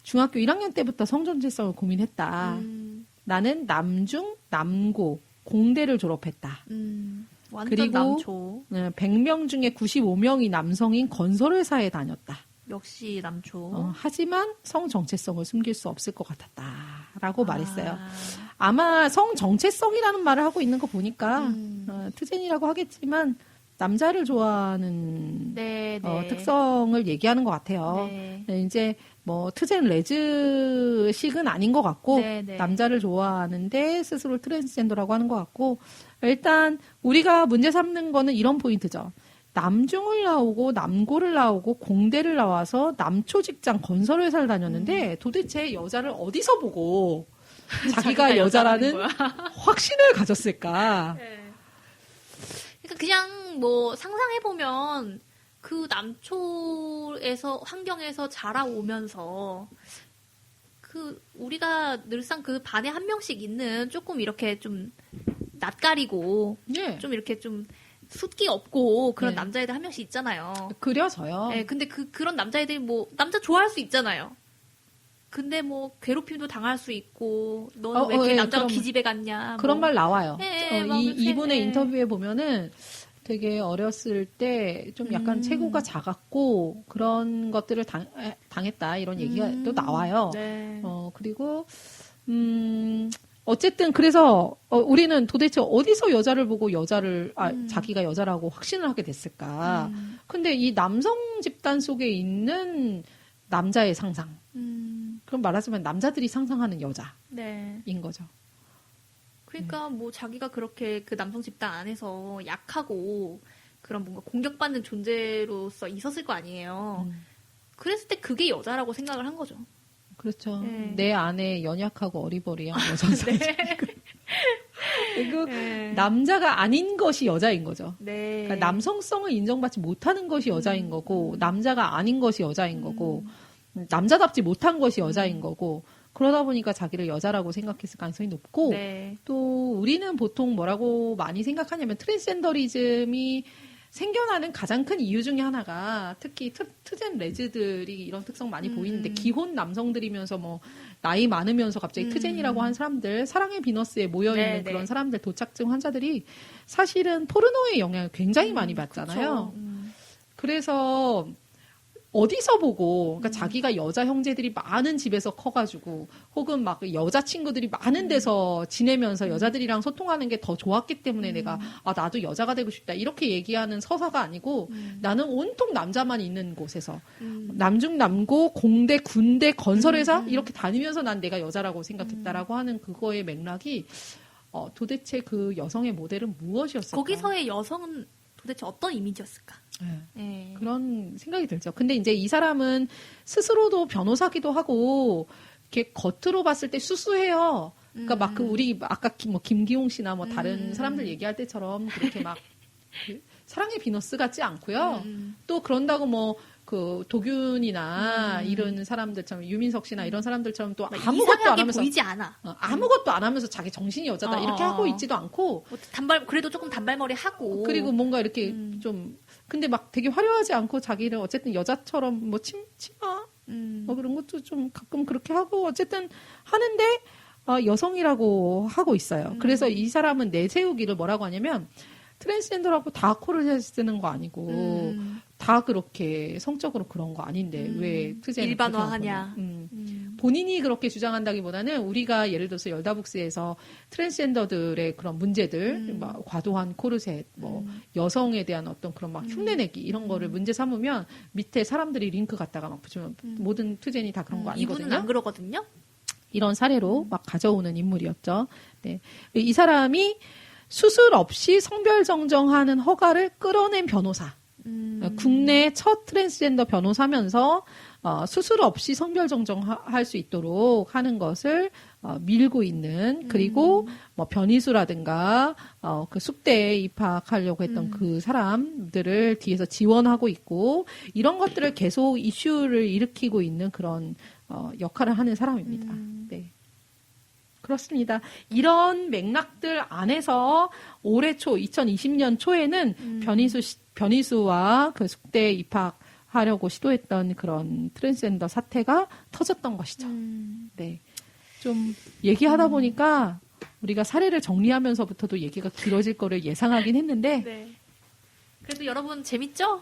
중학교 1학년 때부터 성정체성을 고민했다. 나는 남중, 남고, 공대를 졸업했다. 완전 그리고 남초. 100명 중에 95명이 남성인 건설회사에 다녔다. 역시 남초. 하지만 성 정체성을 숨길 수 없을 것 같았다라고 말했어요. 아마 성 정체성이라는 말을 하고 있는 거 보니까 트젠이라고 하겠지만 남자를 좋아하는 네, 네. 특성을 얘기하는 것 같아요. 네. 이제 뭐 트젠 레즈식은 아닌 것 같고 네, 네. 남자를 좋아하는데 스스로 트랜스젠더라고 하는 것 같고 일단 우리가 문제 삼는 거는 이런 포인트죠. 남중을 나오고 남고를 나오고 공대를 나와서 남초 직장 건설회사를 다녔는데 도대체 여자를 어디서 보고 자기가 여자라는 확신을 가졌을까? 네. 그러니까 그냥 뭐 상상해보면 그 남초에서 환경에서 자라오면서 그 우리가 늘상 그 반에 한 명씩 있는 조금 이렇게 좀 낯가리고 예. 좀 이렇게 좀 숫기 없고 그런 네. 남자애들 한 명씩 있잖아요. 그려져요. 네, 근데 그런 남자애들이 뭐 남자 좋아할 수 있잖아요. 근데 뭐 괴롭힘도 당할 수 있고 너는 왜 이렇게 예, 남자가 그런- 기집애 같냐. 그런 뭐. 말 나와요. 네, 막 그렇게, 이분의 네. 인터뷰에 보면은 되게 어렸을 때 좀 약간 체구가 작았고 그런 것들을 당했다 이런 얘기가 또 나와요. 네. 그리고 어쨌든 그래서 우리는 도대체 어디서 여자를 보고 자기가 여자라고 확신을 하게 됐을까? 근데 이 남성 집단 속에 있는 남자의 상상. 그럼 말하자면 남자들이 상상하는 여자인 네. 거죠. 그러니까 뭐 자기가 그렇게 그 남성 집단 안에서 약하고 그런 뭔가 공격받는 존재로서 있었을 거 아니에요. 그랬을 때 그게 여자라고 생각을 한 거죠. 그렇죠. 네. 내 안에 연약하고 어리버리한 여자사. 그리고 네. 남자가 아닌 것이 여자인 거죠. 네. 그러니까 남성성을 인정받지 못하는 것이 여자인 거고 남자가 아닌 것이 여자인 거고 남자답지 못한 것이 여자인 거고 그러다 보니까 자기를 여자라고 생각했을 가능성이 높고 네. 또 우리는 보통 뭐라고 많이 생각하냐면 트랜스젠더리즘이 생겨나는 가장 큰 이유 중에 하나가 특히 트젠 레즈들이 이런 특성 많이 보이는데 기혼 남성들이면서 뭐 나이 많으면서 갑자기 트젠이라고 한 사람들 사랑의 비너스에 모여있는 네, 그런 네. 사람들 도착증 환자들이 사실은 포르노의 영향을 굉장히 많이 받잖아요. 그쵸. 그래서 어디서 보고, 그러니까 자기가 여자 형제들이 많은 집에서 커가지고, 혹은 막 여자친구들이 많은 데서 지내면서 여자들이랑 소통하는 게 더 좋았기 때문에 내가, 나도 여자가 되고 싶다. 이렇게 얘기하는 서사가 아니고, 나는 온통 남자만 있는 곳에서, 남중, 남고, 공대, 군대, 건설회사, 이렇게 다니면서 난 내가 여자라고 생각했다라고 하는 그거의 맥락이, 도대체 그 여성의 모델은 무엇이었을까? 거기서의 여성은 도대체 어떤 이미지였을까? 네. 네. 그런 생각이 들죠. 근데 이제 이 사람은 스스로도 변호사기도 하고, 이렇게 겉으로 봤을 때 수수해요. 그러니까 막 그 우리 아까 뭐 김기용 씨나 뭐 다른 사람들 얘기할 때처럼 그렇게 막 그 사랑의 비너스 같지 않고요. 또 그런다고 뭐 그 도균이나 이런 사람들처럼 유민석 씨나 이런 사람들처럼 또 아무것도 안 이상하게 하면서 보이지 않아. 아무것도 안 하면서 자기 정신이 여자다 이렇게 하고 있지도 않고 뭐 그래도 조금 단발머리 하고. 그리고 뭔가 이렇게 좀 근데 막 되게 화려하지 않고 자기를 어쨌든 여자처럼 뭐 치마 뭐 그런 것도 좀 가끔 그렇게 하고 어쨌든 하는데 여성이라고 하고 있어요. 그래서 이 사람은 내세우기를 뭐라고 하냐면 트랜스젠더라고 다 코를 쓰는 거 아니고 다 그렇게 성적으로 그런 거 아닌데 왜 트젠을 일반화하냐. 본인이 그렇게 주장한다기보다는 우리가 예를 들어서 열다북스에서 트랜스젠더들의 그런 문제들, 막 과도한 코르셋, 뭐 여성에 대한 어떤 그런 막 흉내내기 이런 거를 문제 삼으면 밑에 사람들이 링크 갖다가 막 붙이면 모든 트젠이 다 그런 거 아니거든요. 이분은 안 그러거든요. 이런 사례로 막 가져오는 인물이었죠. 네. 이 사람이 수술 없이 성별 정정하는 허가를 끌어낸 변호사. 국내 첫 트랜스젠더 변호사면서 수술 없이 성별 정정할 수 있도록 하는 것을 밀고 있는 그리고 뭐 변희수라든가 그 숙대에 입학하려고 했던 그 사람들을 뒤에서 지원하고 있고 이런 것들을 계속 이슈를 일으키고 있는 그런 역할을 하는 사람입니다. 네. 그렇습니다. 이런 맥락들 안에서 올해 초 2020년 초에는 변희수와 그 숙대에 입학하려고 시도했던 그런 트랜스젠더 사태가 터졌던 것이죠. 네. 좀 얘기하다 보니까 우리가 사례를 정리하면서부터도 얘기가 길어질 거를 예상하긴 했는데 네. 그래도 여러분 재밌죠?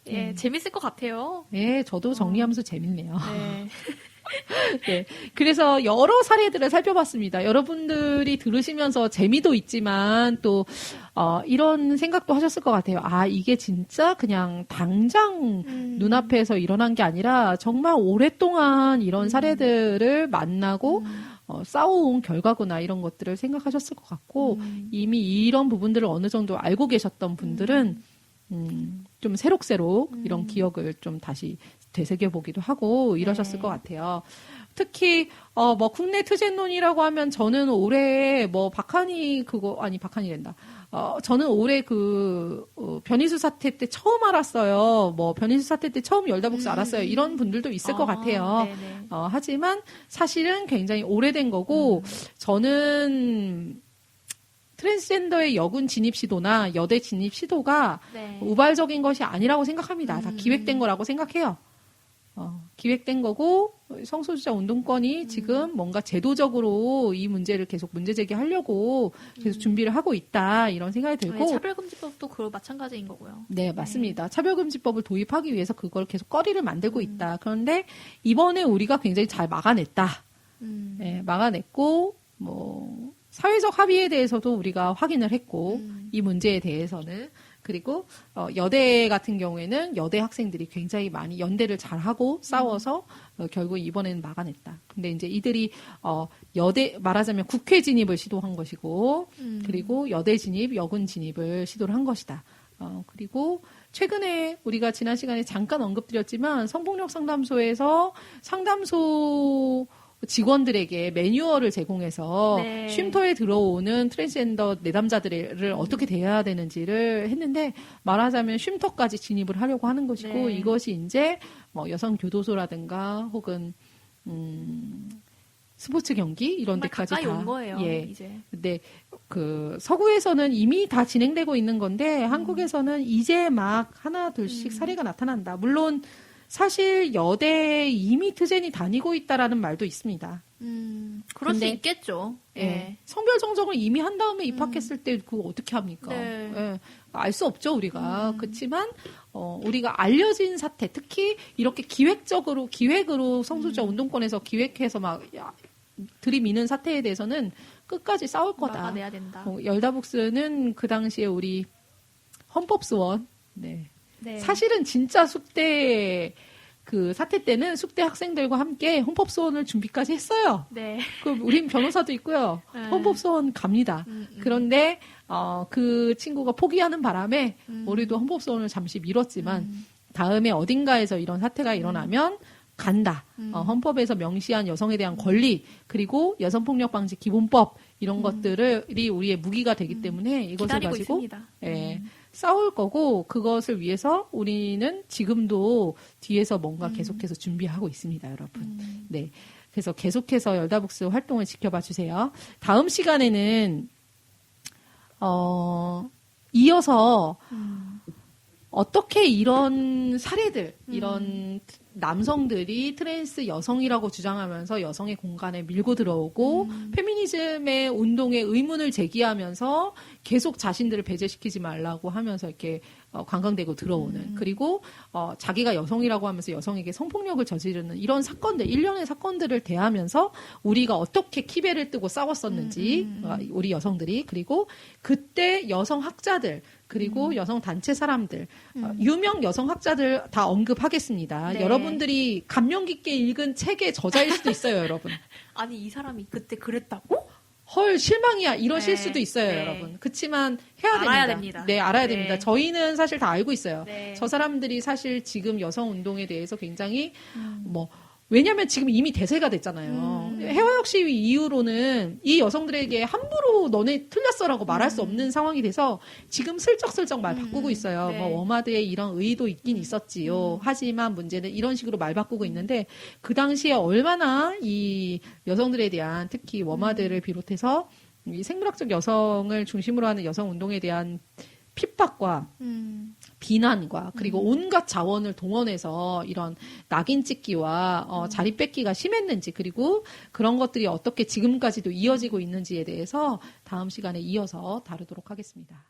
예, 재밌을 것 같아요. 네, 저도 정리하면서 재밌네요. 네. 네. 그래서 여러 사례들을 살펴봤습니다. 여러분들이 들으시면서 재미도 있지만 또, 이런 생각도 하셨을 것 같아요. 이게 진짜 그냥 당장 눈앞에서 일어난 게 아니라 정말 오랫동안 이런 사례들을 만나고, 싸워온 결과구나 이런 것들을 생각하셨을 것 같고, 이미 이런 부분들을 어느 정도 알고 계셨던 분들은, 좀 새록새록 이런 기억을 좀 다시 되새겨보기도 하고 이러셨을 네. 것 같아요. 특히 뭐 국내 트젠론이라고 하면 저는 올해 뭐 박한이랜다. 저는 올해 변이수 사태 때 처음 알았어요. 뭐 변이수 사태 때 처음 열다복수 알았어요. 이런 분들도 있을 것 같아요. 네네. 하지만 사실은 굉장히 오래된 거고 저는 트랜스젠더의 여군 진입 시도나 여대 진입 시도가 네. 우발적인 것이 아니라고 생각합니다. 다 기획된 거라고 생각해요. 기획된 거고 성소수자 운동권이 지금 뭔가 제도적으로 이 문제를 계속 문제 제기하려고 계속 준비를 하고 있다 이런 생각이 들고 차별금지법도 그 마찬가지인 거고요. 네, 맞습니다. 차별금지법을 도입하기 위해서 그걸 계속 거리를 만들고 있다. 그런데 이번에 우리가 굉장히 잘 막아냈다. 네, 막아냈고 뭐 사회적 합의에 대해서도 우리가 확인을 했고 이 문제에 대해서는 그리고 여대 같은 경우에는 여대 학생들이 굉장히 많이 연대를 잘하고 싸워서 결국 이번에는 막아냈다. 근데 이제 이들이 여대 말하자면 국회 진입을 시도한 것이고 그리고 여대 진입, 여군 진입을 시도를 한 것이다. 그리고 최근에 우리가 지난 시간에 잠깐 언급드렸지만 성폭력 상담소에서 상담소 직원들에게 매뉴얼을 제공해서 네. 쉼터에 들어오는 트랜스젠더 내담자들을 어떻게 대해야 되는지를 했는데 말하자면 쉼터까지 진입을 하려고 하는 것이고 네. 이것이 이제 뭐 여성 교도소라든가 혹은 스포츠 경기 이런 정말 데까지 가까이 다 온 거예요. 예. 이제. 근데 서구에서는 이미 다 진행되고 있는 건데 한국에서는 이제 막 하나 둘씩 사례가 나타난다. 물론 사실 여대에 이미 트젠이 다니고 있다라는 말도 있습니다. 그럴 수 근데, 있겠죠. 예. 성별 정정을 이미 한 다음에 입학했을 때 그거 어떻게 합니까? 네. 예. 알 수 없죠, 우리가. 그렇지만 우리가 알려진 사태, 특히 이렇게 기획으로 성소수자 운동권에서 기획해서 막 들이미는 사태에 대해서는 끝까지 싸울 거다. 막아내야 된다. 열다복스는 그 당시에 우리 헌법스원, 네. 네. 사실은 진짜 숙대 사태 때는 숙대 학생들과 함께 헌법소원을 준비까지 했어요. 네. 우린 변호사도 있고요. 네. 헌법소원 갑니다. 그런데 그 친구가 포기하는 바람에 우리도 헌법소원을 잠시 미뤘지만 다음에 어딘가에서 이런 사태가 일어나면 간다. 헌법에서 명시한 여성에 대한 권리 그리고 여성폭력방지 기본법 이런 것들이 우리의 무기가 되기 때문에 이것을 기다리고 가지고 있습니다. 예, 싸울 거고 그것을 위해서 우리는 지금도 뒤에서 뭔가 계속해서 준비하고 있습니다, 여러분. 네, 그래서 계속해서 열다복스 활동을 지켜봐 주세요. 다음 시간에는 이어서 어떻게 이런 사례들, 이런 남성들이 트랜스 여성이라고 주장하면서 여성의 공간에 밀고 들어오고 페미니즘의 운동에 의문을 제기하면서 계속 자신들을 배제시키지 말라고 하면서 이렇게 관광되고 들어오는 그리고 자기가 여성이라고 하면서 여성에게 성폭력을 저지르는 이런 사건들, 일련의 사건들을 대하면서 우리가 어떻게 키베를 뜨고 싸웠었는지 우리 여성들이 그리고 그때 여성 학자들 그리고 여성 단체 사람들, 유명 여성 학자들 다 언급하겠습니다. 네. 여러분들이 감명 깊게 읽은 책의 저자일 수도 있어요, 여러분. 아니 이 사람이 그때 그랬다고? 헐, 실망이야. 이러실 네. 수도 있어요, 네. 여러분. 그치만 해야 알아야 됩니다. 됩니다. 네, 알아야 네. 됩니다. 저희는 사실 다 알고 있어요. 네. 저 사람들이 사실 지금 여성 운동에 대해서 굉장히 왜냐면 지금 이미 대세가 됐잖아요. 해화역 시위 이후로는 이 여성들에게 함부로 너네 틀렸어라고 말할 수 없는 상황이 돼서 지금 슬쩍슬쩍 말 바꾸고 있어요. 네. 뭐 워마드에 이런 의도 있긴 있었지요. 하지만 문제는 이런 식으로 말 바꾸고 있는데 그 당시에 얼마나 이 여성들에 대한 특히 워마드를 비롯해서 이 생물학적 여성을 중심으로 하는 여성 운동에 대한 핍박과 비난과 그리고 온갖 자원을 동원해서 이런 낙인 찍기와 자리 뺏기가 심했는지 그리고 그런 것들이 어떻게 지금까지도 이어지고 있는지에 대해서 다음 시간에 이어서 다루도록 하겠습니다.